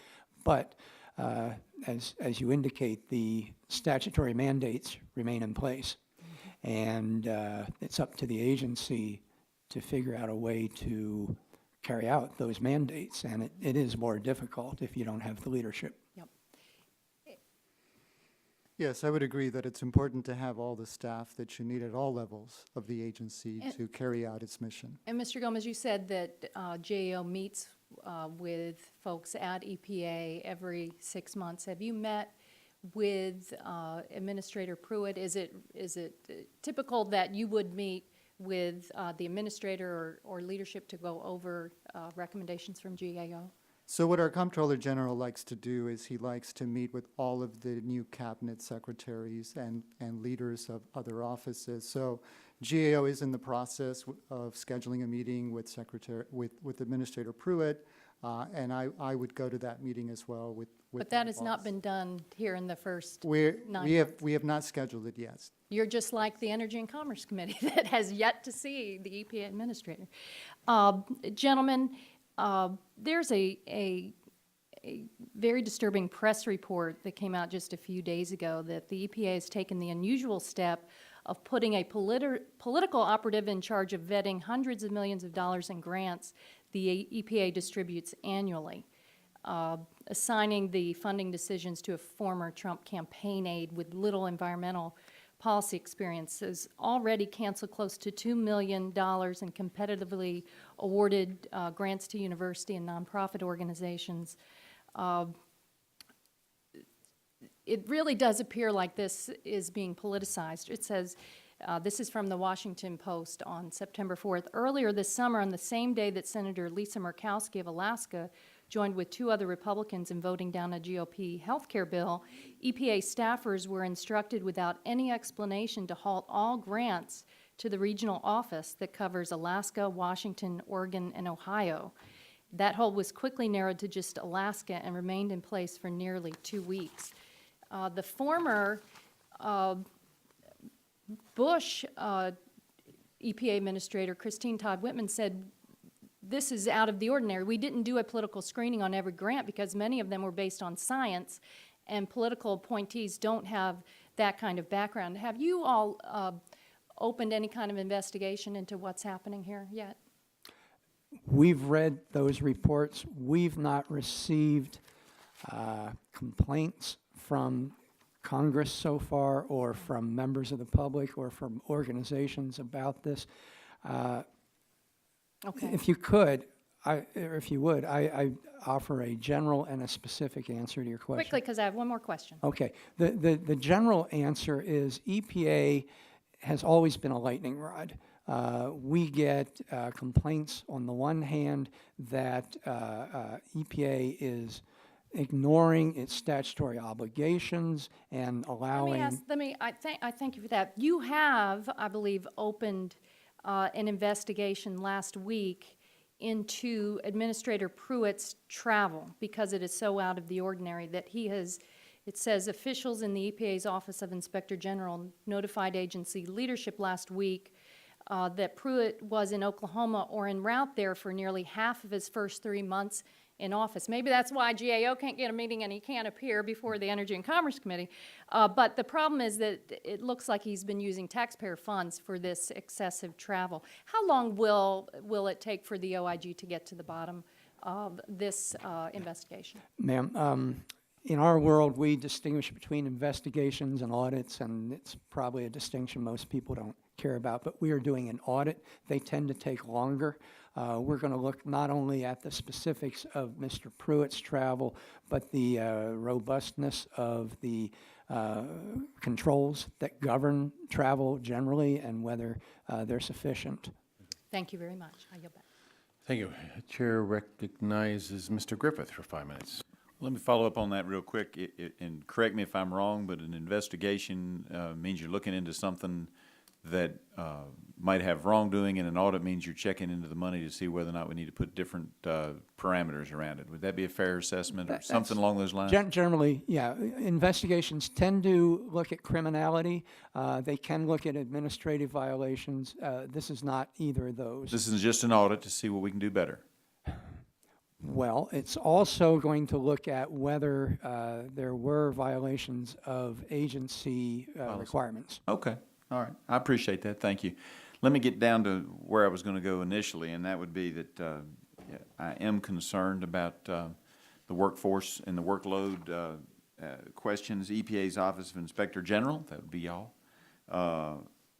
But as you indicate, the statutory mandates remain in place. And it's up to the agency to figure out a way to carry out those mandates. And it is more difficult if you don't have the leadership. Yep. Yes, I would agree that it's important to have all the staff that you need at all levels of the agency to carry out its mission. And Mr. Gomez, you said that GAO meets with folks at EPA every 6 months. Have you met with Administrator Pruitt? Is it typical that you would meet with the administrator or leadership to go over recommendations from GAO? So what our Comptroller General likes to do is he likes to meet with all of the new cabinet secretaries and leaders of other offices. So GAO is in the process of scheduling a meeting with Administrator Pruitt, and I would go to that meeting as well with But that my has not boss. been done here in the first We 9 have not scheduled it yet. You're just like the Energy and Commerce Committee that has yet to see the EPA administrator. Gentlemen, there's a very disturbing press report that came out just a few days ago that the EPA has taken the unusual step of putting a political operative in charge of vetting hundreds of millions of dollars in grants the EPA distributes annually, assigning the funding decisions to a former Trump campaign aide with little environmental policy experience, has already canceled close to $2 million in competitively awarded grants to university and nonprofit organizations. It really does appear like this is being politicized. It says, this is from the Washington Post on September 4th. Earlier this summer, on the same day that Senator Lisa Murkowski of Alaska joined with 2 other Republicans in voting down a GOP health care bill, EPA staffers were instructed without any explanation to halt all grants to the regional office that covers Alaska, Washington, Oregon, and Ohio. That hold was quickly narrowed to just Alaska and remained in place for nearly 2 weeks. The former Bush EPA Administrator, Christine Todd Whitman, said, this is out of the ordinary. We didn't do a political screening on every grant because many of them were based on science, and political appointees don't have that kind of background. Have you all opened any kind of investigation into what's happening here yet? We've read those reports. We've not received complaints from Congress so far, or from members of the public, or from organizations about this. Okay. If you could, if you would, I offer a general and a specific answer to your question. Quickly, because I have one more question. Okay. The general answer is EPA has always been a lightning rod. we get complaints on the one hand that EPA is ignoring its statutory obligations and allowing. I thank you for that. You have, I believe, opened an investigation last week into Administrator Pruitt's travel because it is so out of the ordinary that he has, it says, officials in the EPA's Office of Inspector General notified agency leadership last week that Pruitt was in Oklahoma or en route there for nearly half of his first 3 months in office. Maybe that's why GAO can't get a meeting and he can't appear before the Energy and Commerce Committee. But the problem is that it looks like he's been using taxpayer funds for this excessive travel. How long will it take for the OIG to get to the bottom of this investigation? Ma'am, in our world, we distinguish between investigations and audits, and it's probably a distinction most people don't care about, but we are doing an audit. They tend to take longer. We're going to look not only at the specifics of Mr. Pruitt's travel, but the robustness of the controls that govern travel generally and whether they're sufficient. Thank you very much. I yield back. Thank you. Chair recognizes Mr. Griffith for 5 minutes. Let me follow up on that real quick, and correct me if I'm wrong, but an investigation means you're looking into something that might have wrongdoing, and an audit means you're checking into the money to see whether or not we need to put different parameters around it. Would that be a fair assessment or something along those lines? Generally, yeah. Investigations tend to look at criminality. They can look at administrative violations. This is not either of those. This is just an audit to see what we can do better. Well, it's also going to look at whether there were violations of agency requirements. Okay, all right. I appreciate that. Thank you. Let me get down to where I was going to go initially, and that would be that I am concerned about the workforce and the workload questions. EPA's Office of Inspector General, that would be y'all,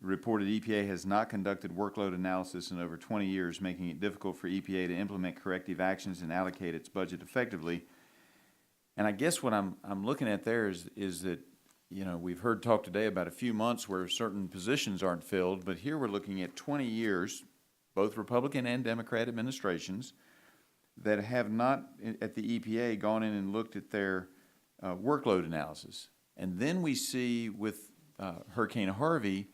reported EPA has not conducted workload analysis in over 20 years, making it difficult for EPA to implement corrective actions and allocate its budget effectively. And I guess what I'm looking at there is that, you know, we've heard talk today about a few months where certain positions aren't filled, but here we're looking at 20 years, both Republican and Democrat administrations, that have not, at the EPA, gone in and looked at their workload analysis. And then we see with Hurricane Harvey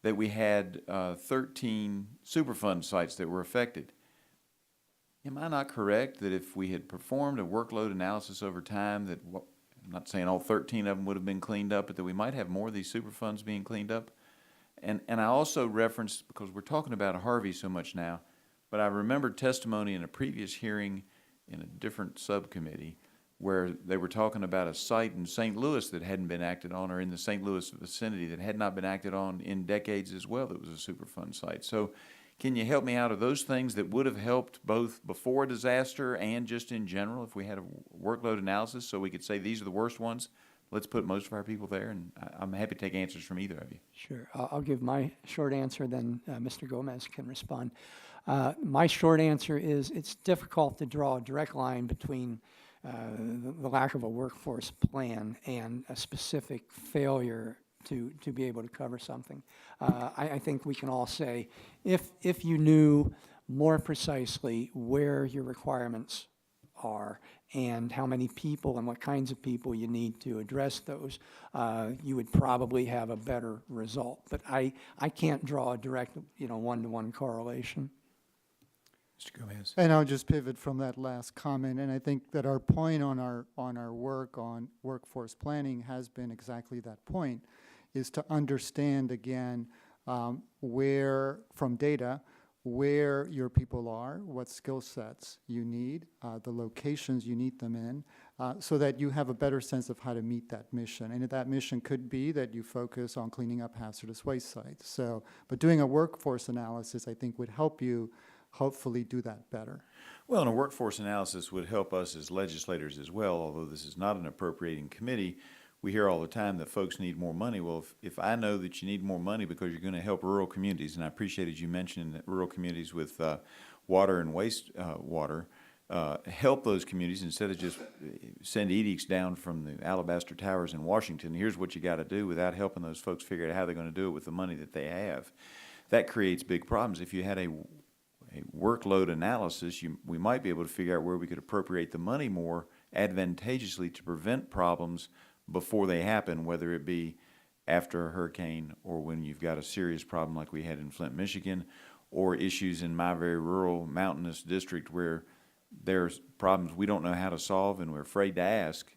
that we had 13 Superfund sites that were affected. Am I not correct that if we had performed a workload analysis over time, that I'm not saying all 13 of them would have been cleaned up, but that we might have more of these Superfunds being cleaned up? And I also referenced, because we're talking about Harvey so much now, but I remember testimony in a previous hearing in a different subcommittee where they were talking about a site in St. Louis that hadn't been acted on, or in the St. Louis vicinity that had not been acted on in decades as well, that was a Superfund site. So can you help me out? Are those things that would have helped both before a disaster and just in general if we had a workload analysis so we could say these are the worst ones? Let's put most of our people there, and I'm happy to take answers from either of you. Sure. I'll give my short answer, then Mr. Gomez can respond. My short answer is it's difficult to draw a direct line between the lack of a workforce plan and a specific failure to be able to cover something. I think we can all say, if you knew more precisely where your requirements are and how many people and what kinds of people you need to address those, you would probably have a better result. But I can't draw a direct, one-to-one correlation. Mr. Gomez. And I'll just pivot from that last comment, and I think that our point on our work on workforce planning has been exactly that point, is to understand again where, from data, where your people are, what skill sets you need, the locations you need them in, so that you have a better sense of how to meet that mission. And that mission could be that you focus on cleaning up hazardous waste sites. So, but doing a workforce analysis, I think, would help you hopefully do that better. Well, and a workforce analysis would help us as legislators as well, although this is not an appropriating committee. We hear all the time that folks need more money. Well, if I know that you need more money because you're going to help rural communities, and I appreciated you mentioning that rural communities with water and waste water, help those communities instead of just send edicts down from the Alabaster Towers in Washington. Here's what you got to do without helping those folks figure out how they're going to do it with the money that they have. that creates big problems. If you had a workload analysis, we might be able to figure out where we could appropriate the money more advantageously to prevent problems before they happen, whether it be after a hurricane or when you've got a serious problem like we had in Flint, Michigan, or issues in my very rural mountainous district where there's problems we don't know how to solve and we're afraid to ask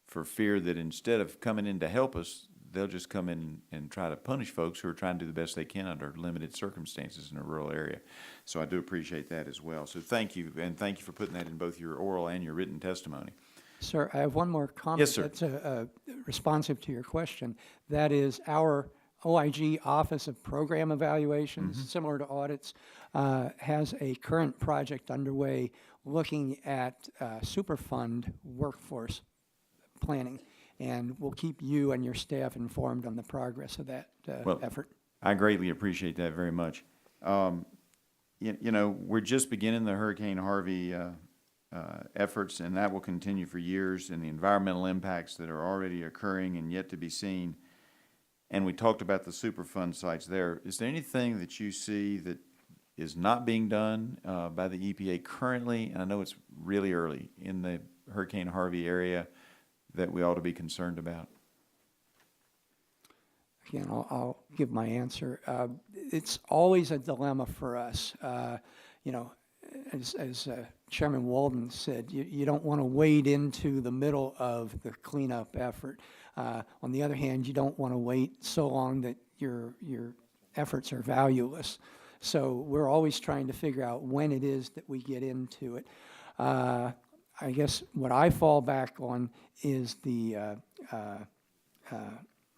for fear that instead of coming in to help us, they'll just come in and try to punish folks who are trying to do the best they can under limited circumstances in a rural area. So I do appreciate that as well. So thank you, and thank you for putting that in both your oral and your written testimony. Sir, I have one more comment. Yes, sir. That's responsive to your question. That is our OIG Office of Program Evaluations, similar to audits, has a current project underway looking at Superfund workforce planning. And we'll keep you and your staff informed on the progress of that effort. I greatly appreciate that very much. You know, we're just beginning the Hurricane Harvey efforts, and that will continue for years, and the environmental impacts that are already occurring and yet to be seen. And we talked about the Superfund sites there. Is there anything that you see that is not being done by the EPA currently? And I know it's really early in the Hurricane Harvey area that we ought to be concerned about? Again, I'll give my answer. It's always a dilemma for us. You know, as Chairman Walden said, you don't want to wade into the middle of the cleanup effort. On the other hand, you don't want to wait so long that your efforts are valueless. So we're always trying to figure out when it is that we get into it. I guess what I fall back on is the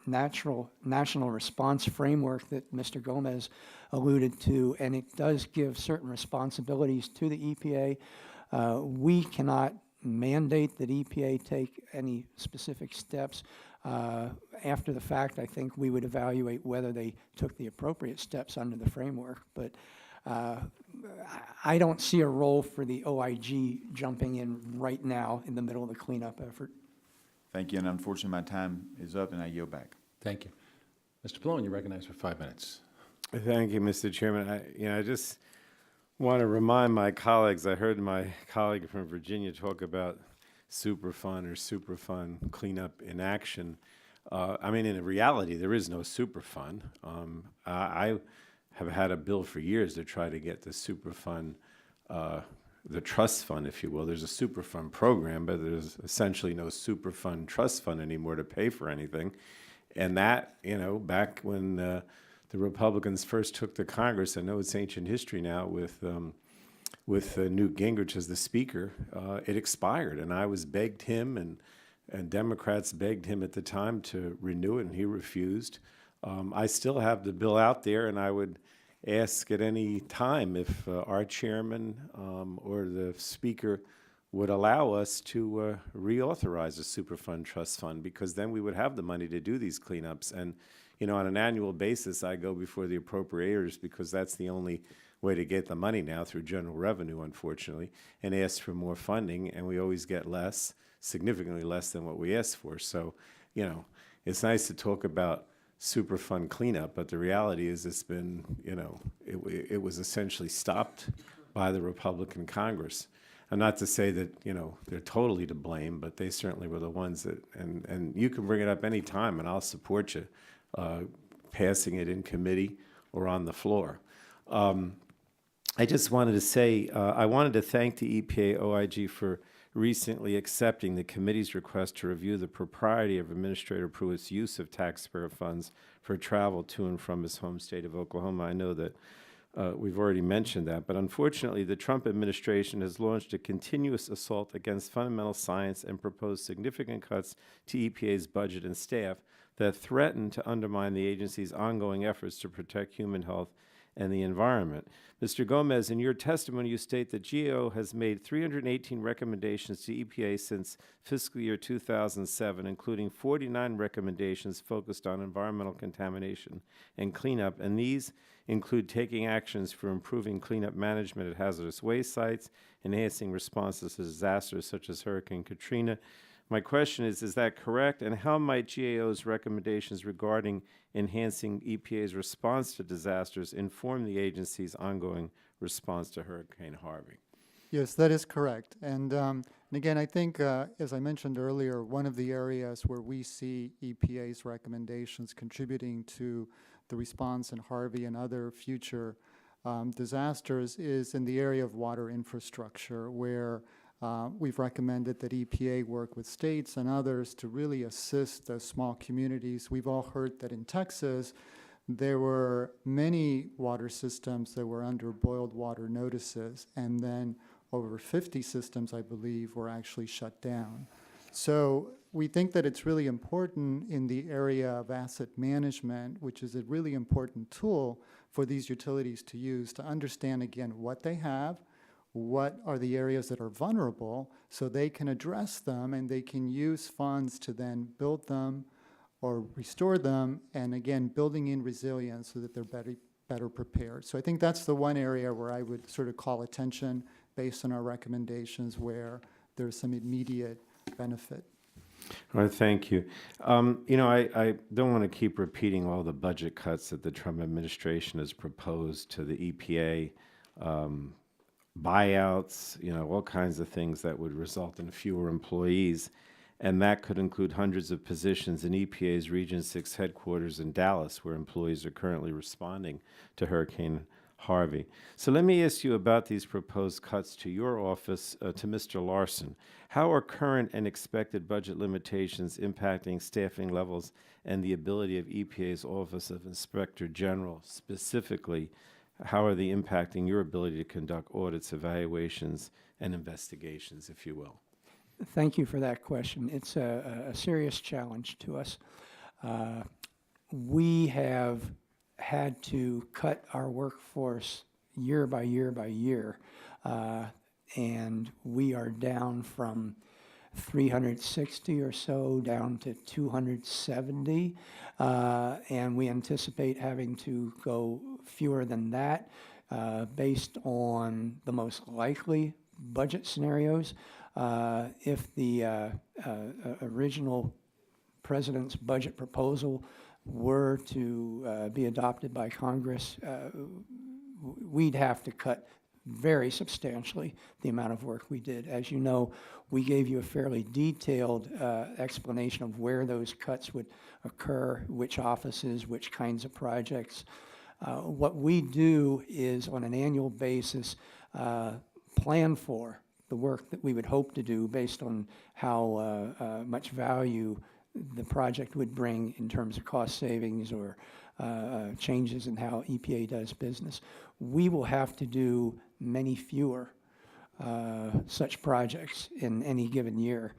national response framework that Mr. Gomez alluded to, and it does give certain responsibilities to the EPA. We cannot mandate that EPA take any specific steps. After the fact, I think we would evaluate whether they took the appropriate steps under the framework, but I don't see a role for the OIG jumping in right now in the middle of the cleanup effort. Thank you, and unfortunately my time is up and I yield back. Thank you. Mr. Pallone, you're recognized for 5 minutes. Thank you, Mr. Chairman. I just want to remind my colleagues, I heard my colleague from Virginia talk about Superfund or Superfund cleanup in action. I mean, in reality, there is no Superfund. I have had a bill for years to try to get the Superfund, the trust fund, if you will. There's a Superfund program, but there's essentially no Superfund trust fund anymore to pay for anything. And that, you know, back when the Republicans first took to Congress, I know it's ancient history now with Newt Gingrich as the speaker, it expired. And I was begged him, and Democrats begged him at the time to renew it, and he refused. I still have the bill out there, and I would ask at any time if our chairman or the speaker would allow us to reauthorize a Superfund trust fund, because then we would have the money to do these cleanups. And, you know, on an annual basis, I go before the appropriators, because that's the only way to get the money now, through general revenue, unfortunately, and ask for more funding, and we always get less, significantly less than what we asked for. So, you know, it's nice to talk about Superfund cleanup, but the reality is it's been, you know, it was essentially stopped by the Republican Congress. And not to say that, you know, they're totally to blame, but they certainly were the ones that, and you can bring it up any time and I'll support you passing it in committee or on the floor. I just wanted to say, I wanted to thank the EPA OIG for recently accepting the committee's request to review the propriety of Administrator Pruitt's use of taxpayer funds for travel to and from his home state of Oklahoma. I know that we've already mentioned that, but unfortunately the Trump administration has launched a continuous assault against fundamental science and proposed significant cuts to EPA's budget and staff that threaten to undermine the agency's ongoing efforts to protect human health and the environment. Mr. Gomez, in your testimony, you state that GAO has made 318 recommendations to EPA since fiscal year 2007, including 49 recommendations focused on environmental contamination and cleanup, and these include taking actions for improving cleanup management at hazardous waste sites, enhancing responses to disasters such as Hurricane Katrina, My question is that correct? And how might GAO's recommendations regarding enhancing EPA's response to disasters inform the agency's ongoing response to Hurricane Harvey? Yes, that is correct. And again, I think, as I mentioned earlier, one of the areas where we see EPA's recommendations contributing to the response in Harvey and other future disasters is in the area of water infrastructure, where we've recommended that EPA work with states and others to really assist the small communities. We've all heard that in Texas, there were many water systems that were under boiled water notices, and then over 50 systems, I believe, were actually shut down. So we think that it's really important in the area of asset management, which is a really important tool for these utilities to use to understand, again, what they have, what are the areas that are vulnerable, so they can address them and they can use funds to then build them or restore them, and again, building in resilience so that they're better prepared. So I think that's the one area where I would sort of call attention based on our recommendations where there's some immediate benefit. All right, thank you. I don't want to keep repeating all the budget cuts that the Trump administration has proposed to the EPA, buyouts, all kinds of things that would result in fewer employees. And that could include hundreds of positions in EPA's Region 6 headquarters in Dallas, where employees are currently responding to Hurricane Harvey. So let me ask you about these proposed cuts to your office, to Mr. Larson. How are current and expected budget limitations impacting staffing levels and the ability of EPA's Office of Inspector General? Specifically, how are they impacting your ability to conduct audits, evaluations, and investigations, if you will? Thank you for that question. It's a serious challenge to us. We have had to cut our workforce year by year by year, and we are down from 360 or so down to 270, and we anticipate having to go fewer than that based on the most likely budget scenarios. If the original president's budget proposal were to be adopted by Congress, we'd have to cut very substantially the amount of work we did. As you know, we gave you a fairly detailed explanation of where those cuts would occur, which offices, which kinds of projects. What we do is, on an annual basis, plan for the work that we would hope to do based on how much value the project would bring in terms of cost savings or changes in how EPA does business. We will have to do many fewer such projects in any given year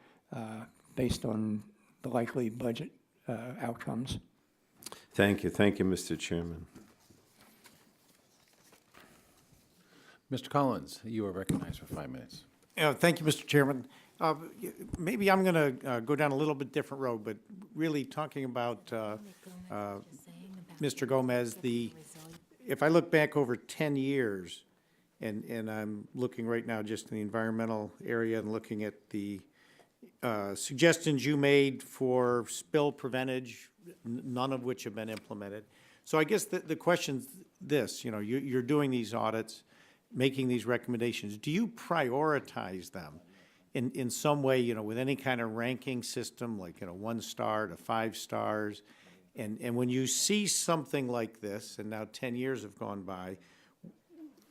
based on the likely budget outcomes. Thank you. Thank you, Mr. Chairman. Mr. Collins, you are recognized for 5 minutes. Thank you, Mr. Chairman. Maybe I'm going to go down a little bit different road, but really talking about Mr. Gomez, if I look back over 10 years, and I'm looking right now just in the environmental area and looking at the suggestions you made for spill preventage, none of which have been implemented. So I guess the question's this, you're doing these audits, making these recommendations. Do you prioritize them in some way, with any kind of ranking system, like, 1 star to 5 stars? And when you see something like this, and now 10 years have gone by,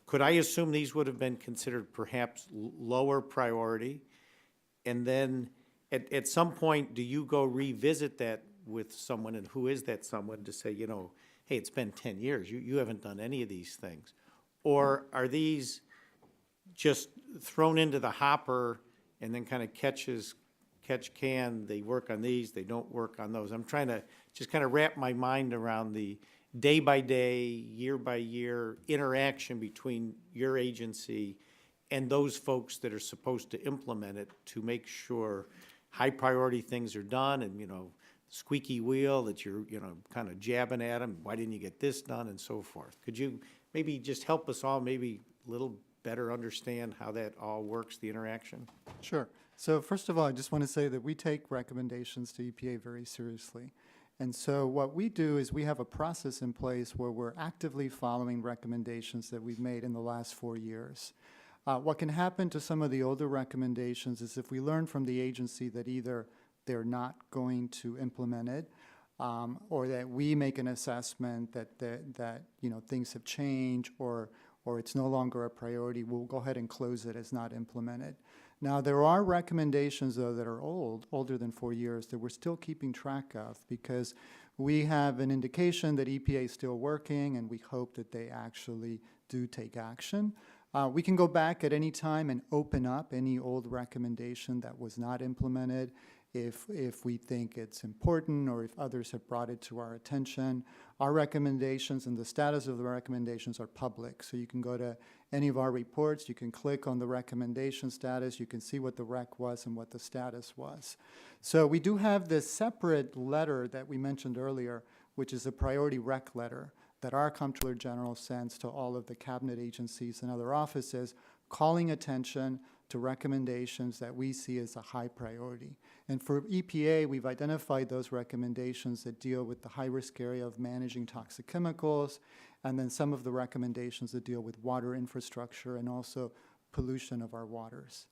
could I assume these would have been considered perhaps lower priority? And then at some point, do you go revisit that with someone, and who is that someone, to say, hey, it's been 10 years, you haven't done any of these things? Or are these just thrown into the hopper and then kind of catch can? They work on these, they don't work on those. I'm trying to just kind of wrap my mind around the day-by-day, year-by-year interaction between your agency and those folks that are supposed to implement it to make sure high-priority things are done, and, squeaky wheel that you're, kind of jabbing at them, why didn't you get this done, and so forth. Could you maybe just help us all maybe a little better understand how that all works, the interaction? Sure. So first of all, I just want to say that we take recommendations to EPA very seriously. And so what we do is we have a process in place where we're actively following recommendations that we've made in the last 4 years. What can happen to some of the older recommendations is if we learn from the agency that either they're not going to implement it, or that we make an assessment that you know, things have changed, or it's no longer a priority, we'll go ahead and close it as not implemented. Now, there are recommendations, though, that are older than 4 years, that we're still keeping track of, because we have an indication that EPA is still working, and we hope that they actually do take action. We can go back at any time and open up any old recommendation that was not implemented if we think it's important or if others have brought it to our attention. Our recommendations and the status of the recommendations are public, so you can go to any of our reports, you can click on the recommendation status, you can see what the rec was and what the status was. So we do have this separate letter that we mentioned earlier, which is a priority rec letter that our Comptroller General sends to all of the cabinet agencies and other offices, calling attention to recommendations that we see as a high priority. And for EPA, we've identified those recommendations that deal with the high-risk area of managing toxic chemicals, and then some of the recommendations that deal with water infrastructure and also pollution of our waters.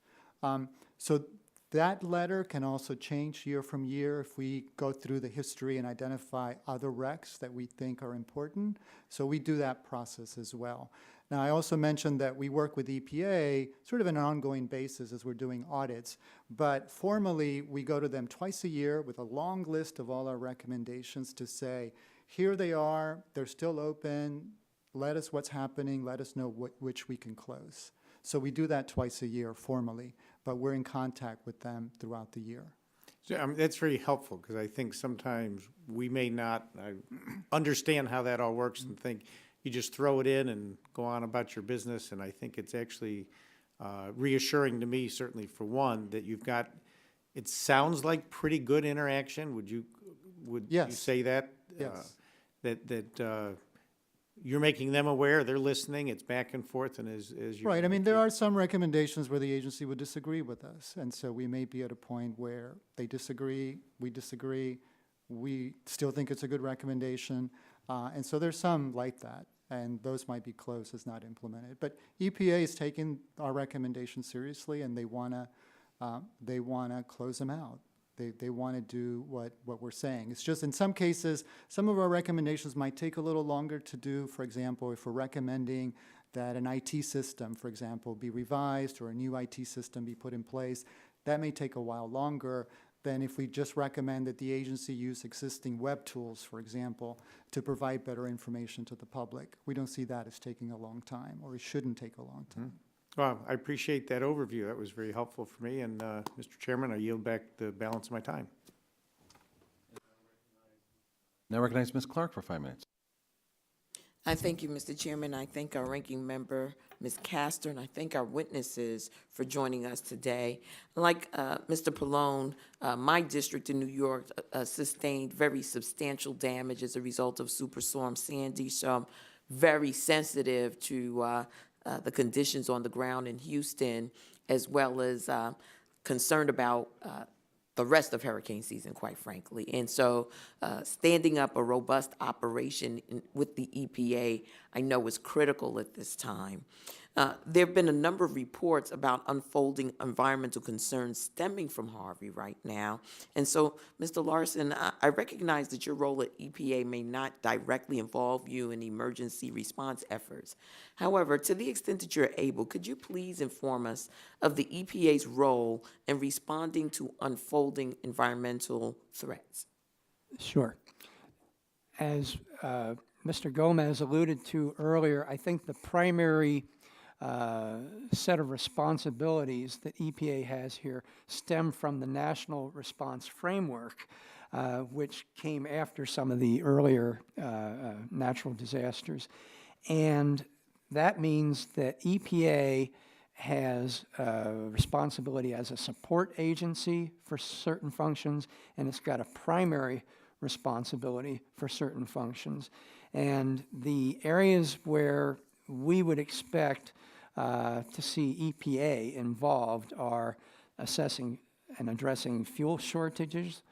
So that letter can also change year from year if we go through the history and identify other recs that we think are important. So we do that process as well. Now, I also mentioned that we work with EPA sort of on an ongoing basis as we're doing audits, but formally we go to them twice a year with a long list of all our recommendations to say, here they are, they're still open, let us what's happening, let us know which we can close. So we do that twice a year formally, but we're in contact with them throughout the year. So, that's very helpful, because I think sometimes we may not understand how that all works and think you just throw it in and go on about your business. And I think it's actually reassuring to me, certainly for one, that you've got, it sounds like pretty good interaction. Would you Yes. say that? Yes. That you're making them aware, they're listening, it's back and forth, and as you... Right, I mean, there are some recommendations where the agency would disagree with us, and so we may be at a point where they disagree, we still think it's a good recommendation, and so there's some like that, and those might be closed as not implemented. But EPA is taking our recommendations seriously, and they wanna close them out. They want to do what we're saying. It's just in some cases, some of our recommendations might take a little longer to do. For example, if we're recommending that an IT system, for example, be revised or a new IT system be put in place, that may take a while longer than if we just recommend that the agency use existing web tools, for example, to provide better information to the public. We don't see that as taking a long time, or it shouldn't take a long time. Well, I appreciate that overview. That was very helpful for me. And, Mr. Chairman, I yield back the balance of my time. Now recognize Ms. Clark for 5 minutes. I thank you, Mr. Chairman. I thank our ranking member, Ms. Castor, and I thank our witnesses for joining us today. Like Mr. Pallone, my district in New York sustained very substantial damage as a result of Superstorm Sandy, so I'm very sensitive to the conditions on the ground in Houston, as well as concerned about the rest of hurricane season, quite frankly. And so standing up a robust operation with the EPA, I know is critical at this time. There have been a number of reports about unfolding environmental concerns stemming from Harvey right now. And so, Mr. Larson, I recognize that your role at EPA may not directly involve you in emergency response efforts. However, to the extent that you're able, could you please inform us of the EPA's role in responding to unfolding environmental threats? Sure. As Mr. Gomez alluded to earlier, I think the primary set of responsibilities that EPA has here stem from the National Response Framework, which came after some of the earlier natural disasters. And that means that EPA has responsibility as a support agency for certain functions, and it's got a primary responsibility for certain functions. And the areas where we would expect to see EPA involved are assessing and addressing fuel shortages,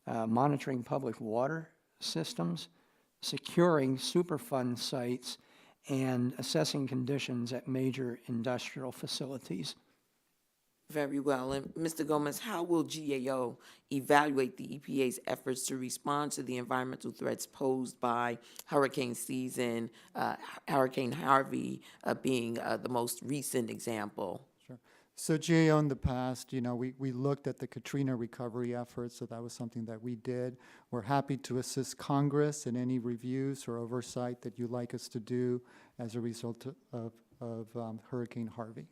monitoring public water systems, securing Superfund sites, and assessing conditions at major industrial facilities. Very well. And Mr. Gomez, how will GAO evaluate the EPA's efforts to respond to the environmental threats posed by hurricane season, Hurricane Harvey being the most recent example? Sure. So GAO in the past, we looked at the Katrina recovery efforts, so that was something that we did. We're happy to assist Congress in any reviews or oversight that you'd like us to do as a result of Hurricane Harvey.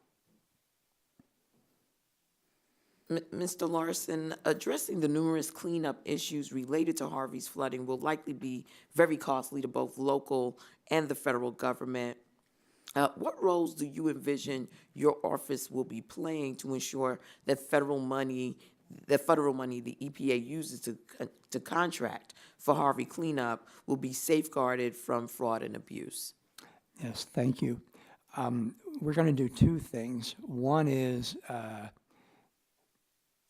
Mr. Larson, addressing the numerous cleanup issues related to Harvey's flooding will likely be very costly to both local and the federal government. What roles do you envision your office will be playing to ensure that federal money the EPA uses to contract for Harvey cleanup will be safeguarded from fraud and abuse? Yes, thank you. We're going to do two things. One is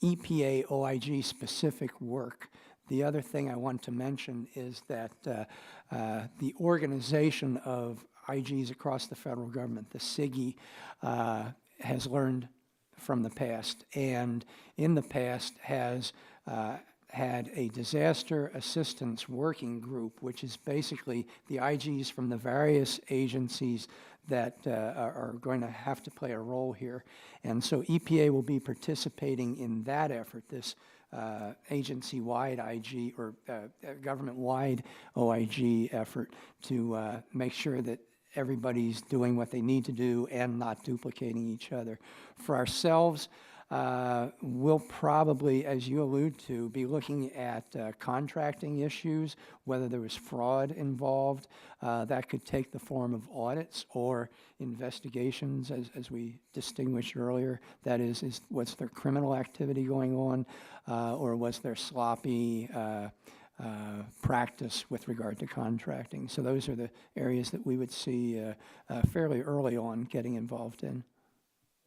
EPA OIG specific work. The other thing I want to mention is that the organization of IGs across the federal government, the SIGI, has learned from the past, and in the past has had a disaster assistance working group, which is basically the IGs from the various agencies that are going to have to play a role here. And so EPA will be participating in that effort, this agency-wide IG or government-wide OIG effort to make sure that everybody's doing what they need to do and not duplicating each other. For ourselves, we'll probably, as you allude to, be looking at contracting issues, whether there was fraud involved. That could take the form of audits or investigations, as we distinguished earlier. That is what's their criminal activity going on, or was there sloppy practice with regard to contracting? So those are the areas that we would see fairly early on getting involved in.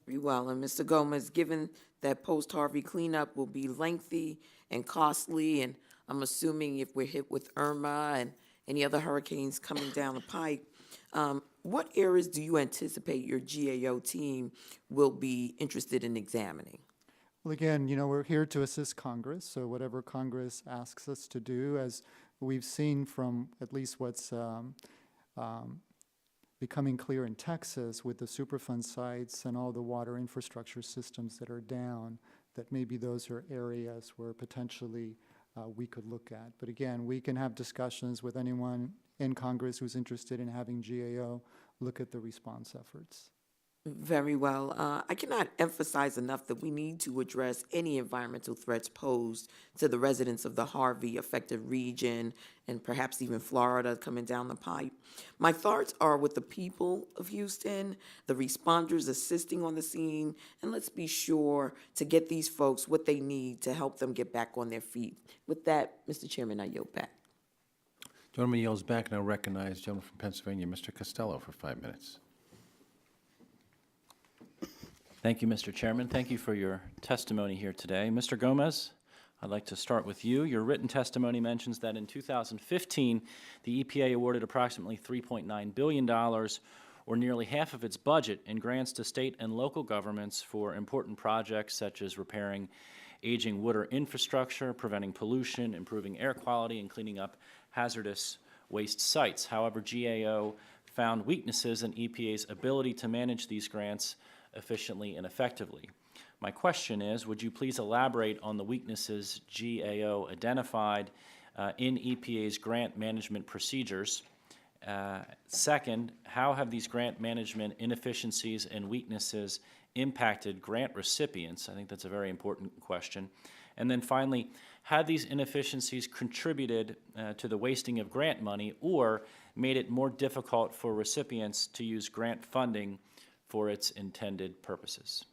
Very well. And Mr. Gomez, given that post-Harvey cleanup will be lengthy and costly, and I'm assuming if we're hit with Irma and any other hurricanes coming down the pike, what areas do you anticipate your GAO team will be interested in examining? Well, again, we're here to assist Congress, so whatever Congress asks us to do, as we've seen from at least what's becoming clear in Texas with the Superfund sites and all the water infrastructure systems that are down, that maybe those are areas where potentially we could look at. But again, we can have discussions with anyone in Congress who's interested in having GAO look at the response efforts. Very well. I cannot emphasize enough that we need to address any environmental threats posed to the residents of the Harvey-affected region and perhaps even Florida coming down the pipe. My thoughts are with the people of Houston, the responders assisting on the scene, and let's be sure to get these folks what they need to help them get back on their feet. With that, Mr. Chairman, I yield back. Gentleman yields back, and I recognize gentleman from Pennsylvania, Mr. Costello, for 5 minutes. Thank you, Mr. Chairman. Thank you for your testimony here today. Mr. Gomez, I'd like to start with you. Your written testimony mentions that in 2015, the EPA awarded approximately $3.9 billion, or nearly half of its budget, in grants to state and local governments for important projects such as repairing aging water infrastructure, preventing pollution, improving air quality, and cleaning up hazardous waste sites. However, GAO found weaknesses in EPA's ability to manage these grants efficiently and effectively. My question is, would you please elaborate on the weaknesses GAO identified in EPA's grant management procedures? Second, how have these grant management inefficiencies and weaknesses impacted grant recipients? I think that's a very important question. And then finally, had these inefficiencies contributed to the wasting of grant money or made it more difficult for recipients to use grant funding for its intended purposes?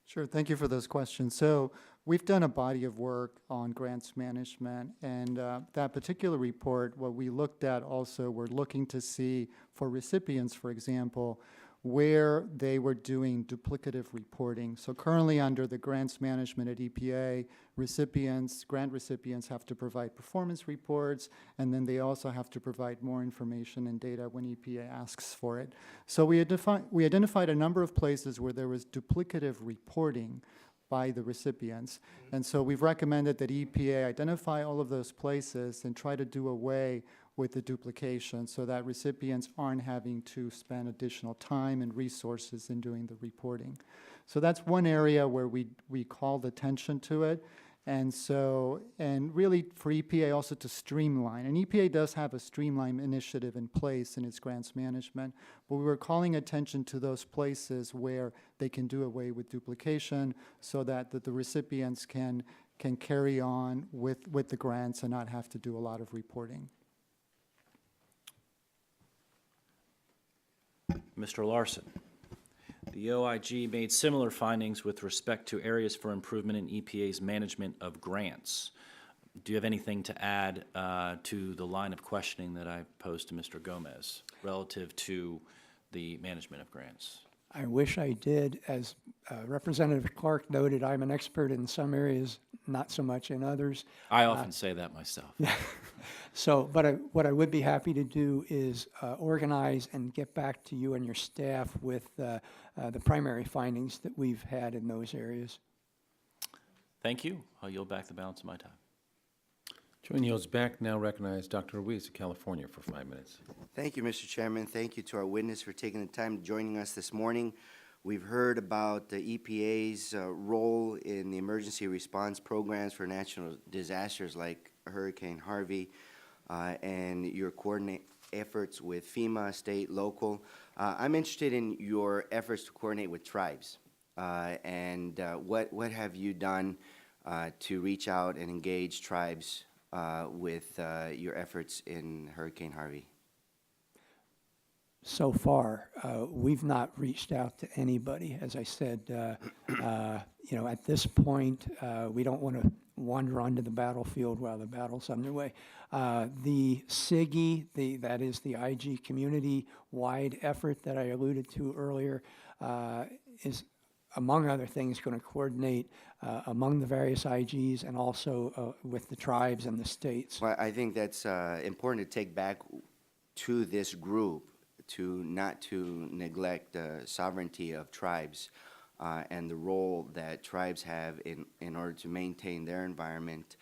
Sure, thank you for those questions. So we've done a body of work on grants management, and that particular report, what we looked at also, we're looking to see for recipients, for example, where they were doing duplicative reporting. So currently under the grants management at EPA, grant recipients have to provide performance reports, and then they also have to provide more information and data when EPA asks for it. So we identified a number of places where there was duplicative reporting by the recipients. And so we've recommended that EPA identify all of those places and try to do away with the duplication so that recipients aren't having to spend additional time and resources in doing the reporting. So that's one area where we called attention to it. And so, and really for EPA also to streamline, and EPA does have a streamline initiative in place in its grants management, but we were calling attention to those places where they can do away with duplication so that the recipients can carry on with the grants and not have to do a lot of reporting. Mr. Larson. The OIG made similar findings with respect to areas for improvement in EPA's management of grants. Do you have anything to add to the line of questioning that I posed to Mr. Gomez relative to the management of grants? I wish I did. As Representative Clark noted, I'm an expert in some areas, not so much in others. I often say that myself. So, but what I would be happy to do is organize and get back to you and your staff with the primary findings that we've had in those areas. Thank you. I'll yield back the balance of my time. Join yields back. Now recognize Dr. Ruiz of California for 5 minutes. Thank you, Mr. Chairman. Thank you to our witness for taking the time joining us this morning. We've heard about the EPA's role in the emergency response programs for natural disasters like Hurricane Harvey and your coordinate efforts with FEMA, state, local. I'm interested in your efforts to coordinate with tribes and what have you done to reach out and engage tribes with your efforts in Hurricane Harvey? So far, we've not reached out to anybody. As I said, you know, at this point, we don't want to wander onto the battlefield while the battle's underway. The SIGI, that is the IG community-wide effort that I alluded to earlier, is, among other things, going to coordinate among the various IGs and also with the tribes and the states. Well, I think that's important to take back to this group, to not to neglect the sovereignty of tribes and the role that tribes have in order to maintain their environment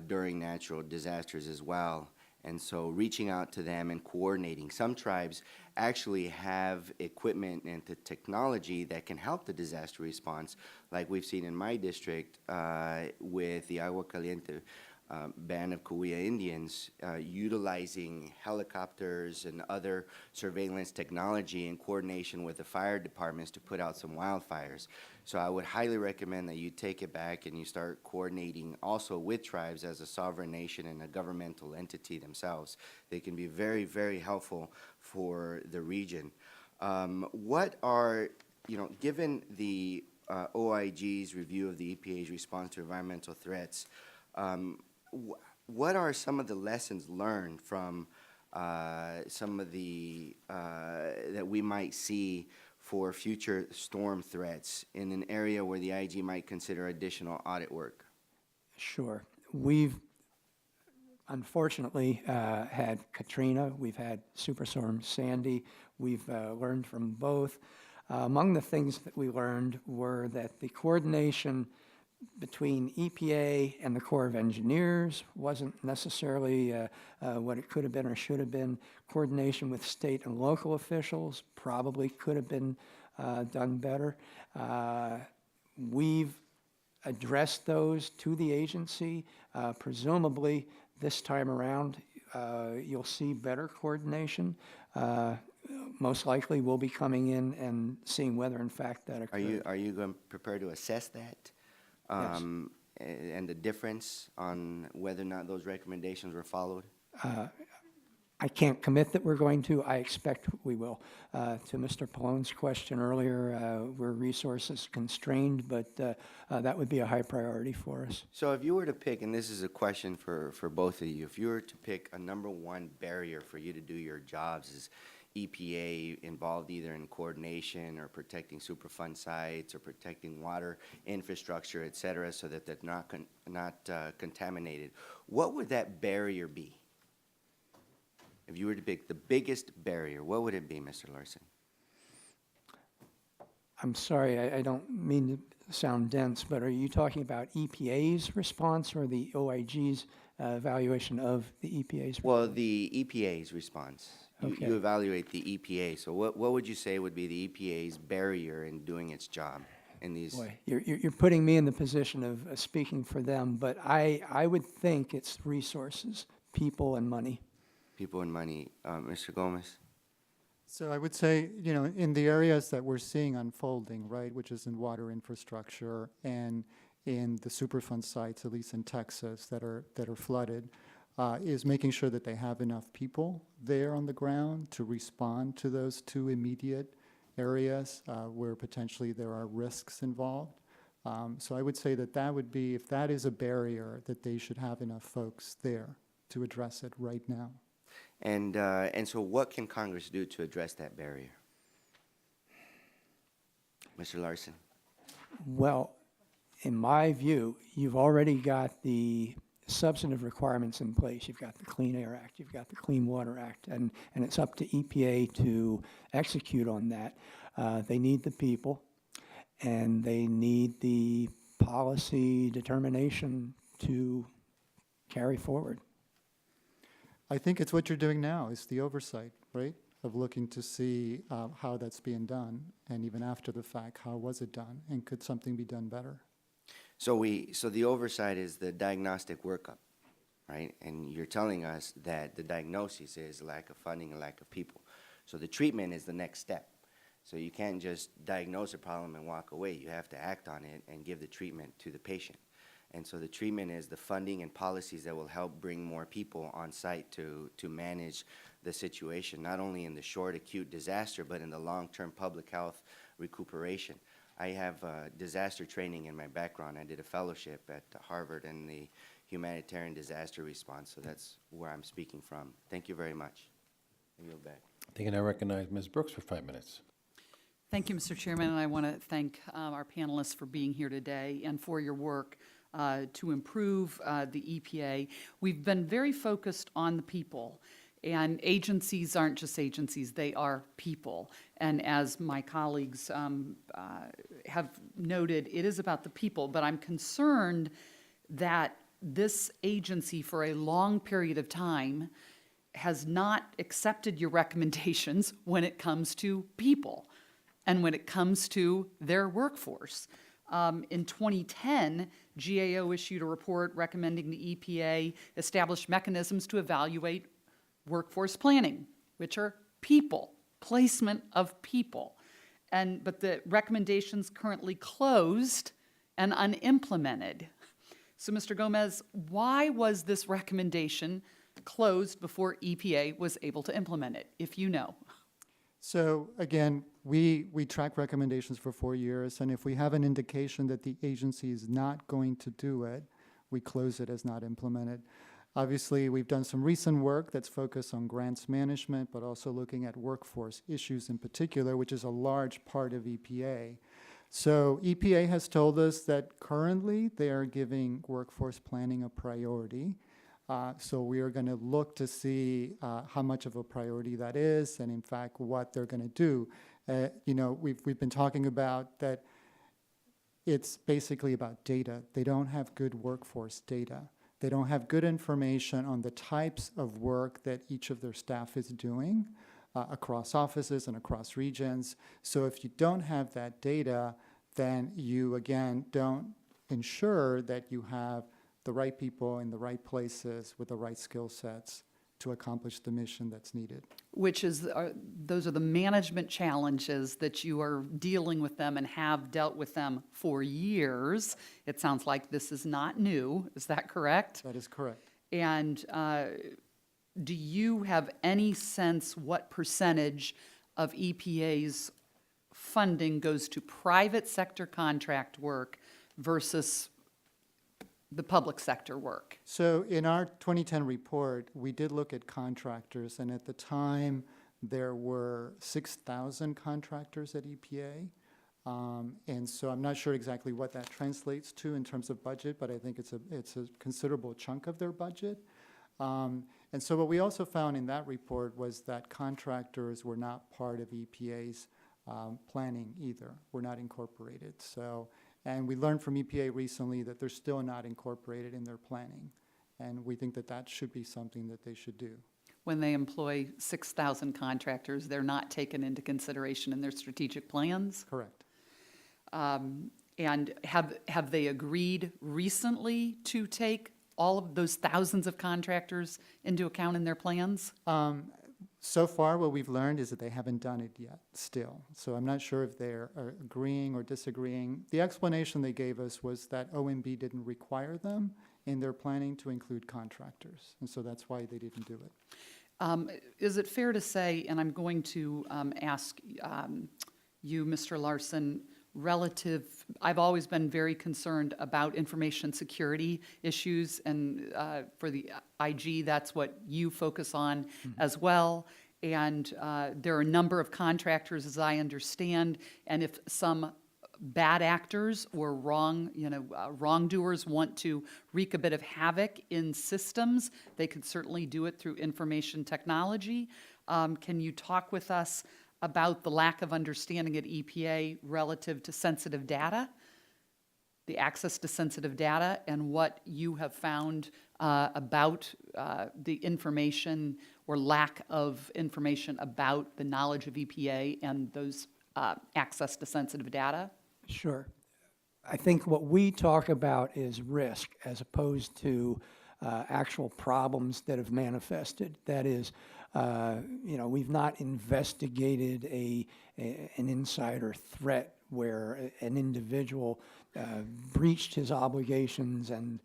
during natural disasters as well. And so reaching out to them and coordinating. Some tribes actually have equipment and the technology that can help the disaster response, like we've seen in my district with the Agua Caliente band of Cahuilla Indians utilizing helicopters and other surveillance technology in coordination with the fire departments to put out some wildfires. So I would highly recommend that you take it back and you start coordinating also with tribes as a sovereign nation and a governmental entity themselves. They can be very, very helpful for the region. What are, you know, given the OIG's review of the EPA's response to environmental threats, what are some of the lessons learned from some of the that we might see for future storm threats in an area where the IG might consider additional audit work? Sure. We've unfortunately had Katrina, we've had Superstorm Sandy, we've learned from both. Among the things that we learned were that the coordination between EPA and the Corps of Engineers wasn't necessarily what it could have been or should have been. Coordination with state and local officials probably could have been done better. We've addressed those to the agency. Presumably this time around you'll see better coordination. Most likely we'll be coming in and seeing whether in fact that occurred. Are you prepared to assess that? Yes. And the difference on whether or not those recommendations were followed? I can't commit that we're going to. I expect we will. To Mr. Pallone's question earlier, we're resources constrained, but that would be a high priority for us. So if you were to pick, and this is a question for both of you, if you were to pick a number one barrier for you to do your jobs, EPA involved either in coordination or protecting Superfund sites or protecting water infrastructure, et cetera, so that they're not contaminated. What would that barrier be? If you were to pick the biggest barrier, what would it be, Mr. Larson? I'm sorry, I don't mean to sound dense, but are you talking about EPA's response or the OIG's evaluation of the EPA's? Well, the EPA's response. Okay. You evaluate the EPA. So what would you say would be the EPA's barrier in doing its job in these? Boy, you're putting me in the position of speaking for them, but I would think it's resources, people and money. People and money. Mr. Gomez? So I would say, you know, in the areas that we're seeing unfolding, right, which is in water infrastructure and in the Superfund sites, at least in Texas, that are flooded, is making sure that they have enough people there on the ground to respond to those two immediate areas where potentially there are risks involved. So I would say that that would be, if that is a barrier, that they should have enough folks there to address it right now. And so what can Congress do to address that barrier? Mr. Larson? Well, in my view, you've already got the substantive requirements in place. You've got the Clean Air Act, you've got the Clean Water Act, and it's up to EPA to execute on that. They need the people, and they need the policy determination to carry forward. I think it's what you're doing now, is the oversight, right? Of looking to see how that's being done, and even after the fact, how was it done, and could something be done better? So the oversight is the diagnostic workup, right? And you're telling us that the diagnosis is lack of funding and lack of people. So the treatment is the next step. So you can't just diagnose a problem and walk away. You have to act on it and give the treatment to the patient. And so the treatment is the funding and policies that will help bring more people on site to manage the situation, not only in the short acute disaster, but in the long-term public health recuperation. I have disaster training in my background. I did a fellowship at Harvard in the humanitarian disaster response, so that's where I'm speaking from. Thank you very much. I yield back. I think I now recognize Ms. Brooks for 5 minutes. Thank you, Mr. Chairman, and I want to thank our panelists for being here today and for your work to improve the EPA. We've been very focused on the people, and agencies aren't just agencies, they are people. And as my colleagues have noted, it is about the people, but I'm concerned that this agency for a long period of time has not accepted your recommendations when it comes to people and when it comes to their workforce. In 2010, GAO issued a report recommending the EPA establish mechanisms to evaluate workforce planning, which are people, placement of people. But the recommendations currently closed and unimplemented. So, Mr. Gomez, why was this recommendation closed before EPA was able to implement it, if you know? So again, we track recommendations for 4 years, and if we have an indication that the agency is not going to do it, we close it as not implemented. Obviously, we've done some recent work that's focused on grants management, but also looking at workforce issues in particular, which is a large part of EPA. So EPA has told us that currently they are giving workforce planning a priority. So we are going to look to see how much of a priority that is, and in fact, what they're going to do. You know, we've been talking about that it's basically about data. They don't have good workforce data. They don't have good information on the types of work that each of their staff is doing across offices and across regions. So if you don't have that data, then you, again, don't ensure that you have the right people in the right places with the right skill sets to accomplish the mission that's needed. Which is, those are the management challenges that you are dealing with them and have dealt with them for years. It sounds like this is not new. Is that correct? That is correct. And do you have any sense what percentage of EPA's funding goes to private sector contract work versus the public sector work? So in our 2010 report, we did look at contractors, and at the time, there were 6,000 contractors at EPA. And so I'm not sure exactly what that translates to in terms of budget, but I think it's a considerable chunk of their budget. And so what we also found in that report was that contractors were not part of EPA's planning either, were not incorporated. So, and we learned from EPA recently that they're still not incorporated in their planning. And we think that that should be something that they should do. When they employ 6,000 contractors, they're not taken into consideration in their strategic plans? Correct. And have they agreed recently to take all of those thousands of contractors into account in their plans? So far, what we've learned is that they haven't done it yet still. So I'm not sure if they're agreeing or disagreeing. The explanation they gave us was that OMB didn't require them in their planning to include contractors. And so that's why they didn't do it. Is it fair to say, and I'm going to ask you, Mr. Larson, I've always been very concerned about information security issues, and for the IG, that's what you focus on as well. And there are a number of contractors, as I understand, and if some bad actors or wrongdoers want to wreak a bit of havoc in systems, they could certainly do it through information technology. Can you talk with us about the lack of understanding at EPA relative to sensitive data, the access to sensitive data, and what you have found about the information or lack of information about the knowledge of EPA and those access to sensitive data? Sure. I think what we talk about is risk as opposed to actual problems that have manifested. That is, we've not investigated an insider threat where an individual breached his obligations and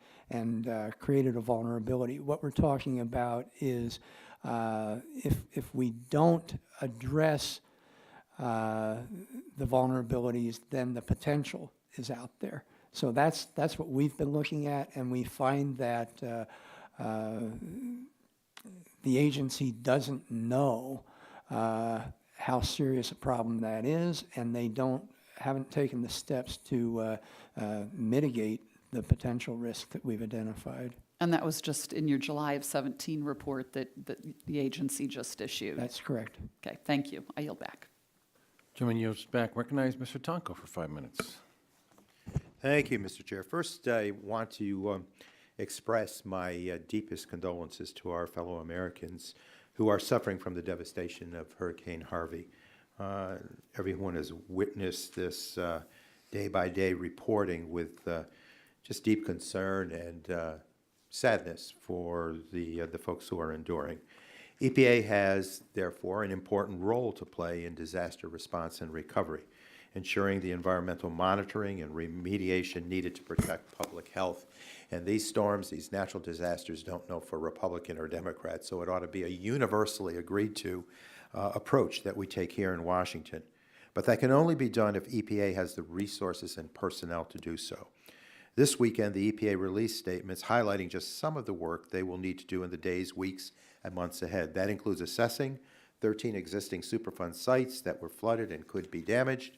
created a vulnerability. What we're talking about is if we don't address the vulnerabilities, then the potential is out there. So that's what we've been looking at, and we find that the agency doesn't know how serious a problem that is, and they haven't taken the steps to mitigate the potential risk that we've identified. And that was just in your July of 17 report that the agency just issued? That's correct. Okay, thank you. I yield back. Gentleman yields back. Recognize Mr. Tonko for 5 minutes. Thank you, Mr. Chair. First, I want to express my deepest condolences to our fellow Americans who are suffering from the devastation of Hurricane Harvey. Everyone has witnessed this day-by-day reporting with just deep concern and sadness for the folks who are enduring. EPA has, therefore, an important role to play in disaster response and recovery, ensuring the environmental monitoring and remediation needed to protect public health. And these storms, these natural disasters, don't know for Republican or Democrat, so it ought to be a universally agreed to approach that we take here in Washington. But that can only be done if EPA has the resources and personnel to do so. This weekend, the EPA released statements highlighting just some of the work they will need to do in the days, weeks, and months ahead. That includes assessing 13 existing Superfund sites that were flooded and could be damaged,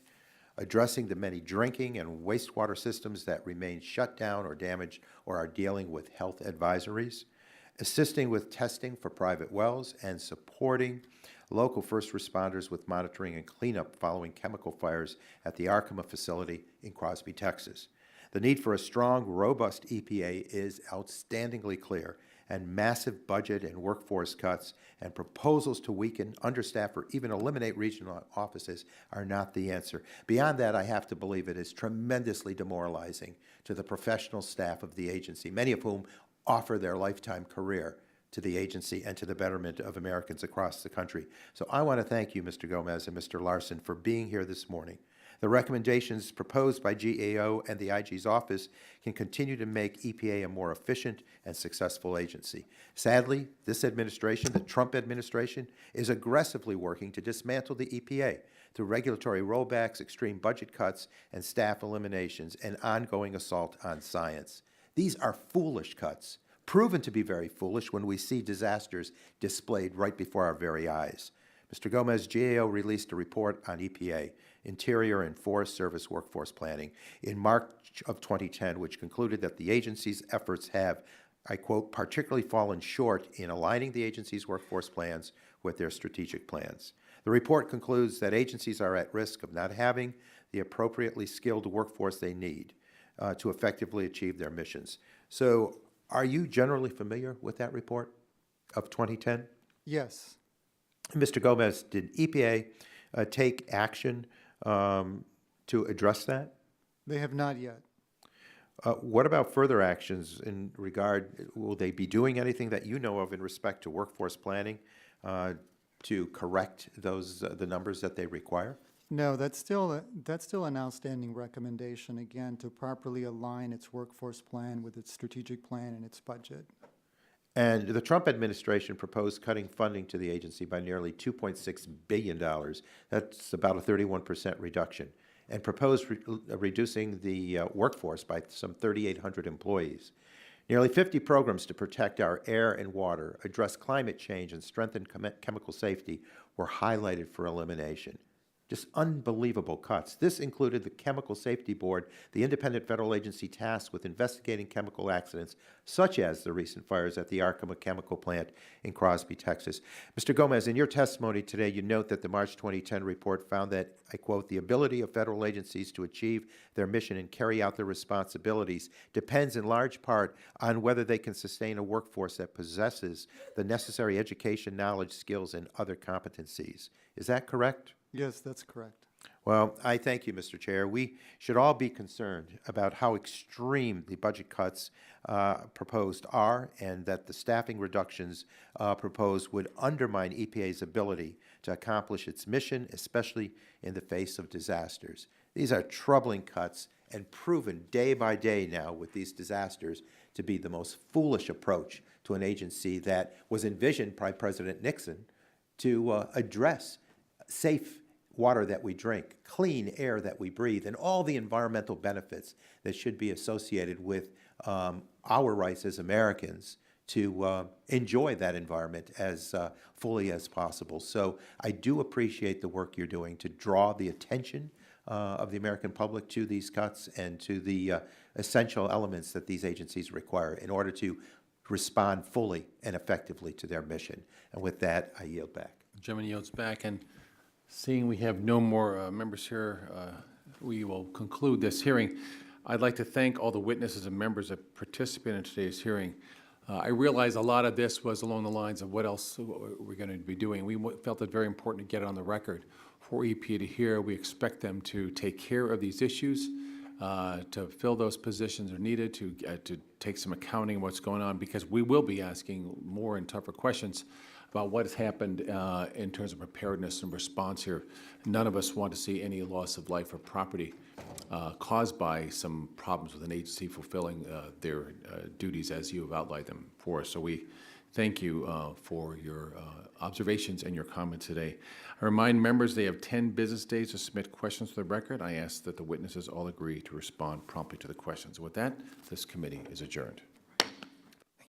addressing the many drinking and wastewater systems that remain shut down or damaged or are dealing with health advisories, assisting with testing for private wells, and supporting local first responders with monitoring and cleanup following chemical fires at the Arkema facility in Crosby, Texas. The need for a strong, robust EPA is outstandingly clear, and massive budget and workforce cuts and proposals to weaken, understaff, or even eliminate regional offices are not the answer. Beyond that, I have to believe it is tremendously demoralizing to the professional staff of the agency, many of whom offer their lifetime career to the agency and to the betterment of Americans across the country. So I want to thank you, Mr. Gomez and Mr. Larson, for being here this morning. The recommendations proposed by GAO and the IG's office can continue to make EPA a more efficient and successful agency. Sadly, this administration, the Trump administration, is aggressively working to dismantle the EPA through regulatory rollbacks, extreme budget cuts, and staff eliminations, and ongoing assault on science. These are foolish cuts, proven to be very foolish when we see disasters displayed right before our very eyes. Mr. Gomez, GAO released a report on EPA, Interior and Forest Service workforce planning in March of 2010, which concluded that the agency's efforts have, I quote, particularly fallen short in aligning the agency's workforce plans with their strategic plans. The report concludes that agencies are at risk of not having the appropriately skilled workforce they need to effectively achieve their missions. So are you generally familiar with that report of 2010? Yes. Mr. Gomez, did EPA take action to address that? They have not yet. What about further actions in regard, will they be doing anything that you know of in respect to workforce planning to correct those, the numbers that they require? No, that's still an outstanding recommendation, again, to properly align its workforce plan with its strategic plan and its budget. And the Trump administration proposed cutting funding to the agency by nearly $2.6 billion. That's about a 31% reduction. And proposed reducing the workforce by some 3,800 employees. Nearly 50 programs to protect our air and water, address climate change, and strengthen chemical safety were highlighted for elimination. Just unbelievable cuts. This included the Chemical Safety Board, the independent federal agency tasked with investigating chemical accidents, such as the recent fires at the Arkema chemical plant in Crosby, Texas. Mr. Gomez, in your testimony today, you note that the March 2010 report found that, I quote, the ability of federal agencies to achieve their mission and carry out their responsibilities depends in large part on whether they can sustain a workforce that possesses the necessary education, knowledge, skills, and other competencies. Is that correct? Yes, that's correct. Well, I thank you, Mr. Chair. We should all be concerned about how extreme the budget cuts proposed are, and that the staffing reductions proposed would undermine EPA's ability to accomplish its mission, especially in the face of disasters. These are troubling cuts and proven day by day now with these disasters to be the most foolish approach to an agency that was envisioned by President Nixon to address safe water that we drink, clean air that we breathe, and all the environmental benefits that should be associated with our rights as Americans to enjoy that environment as fully as possible. So I do appreciate the work you're doing to draw the attention of the American public to these cuts and to the essential elements that these agencies require in order to respond fully and effectively to their mission. And with that, I yield back. The gentleman yields back, and seeing we have no more members here, we will conclude this hearing. I'd like to thank all the witnesses and members that participated in today's hearing. I realize a lot of this was along the lines of what else we're going to be doing. We felt it very important to get it on the record for EPA to hear. We expect them to take care of these issues, to fill those positions are needed, to take some accounting of what's going on, because we will be asking more and tougher questions about what has happened in terms of preparedness and response here. None of us want to see any loss of life or property caused by some problems with an agency fulfilling their duties as you have outlined them for us. So we thank you for your observations and your comments today. I remind members they have 10 business days to submit questions to the record. I ask that the witnesses all agree to respond promptly to the questions. With that, this committee is adjourned.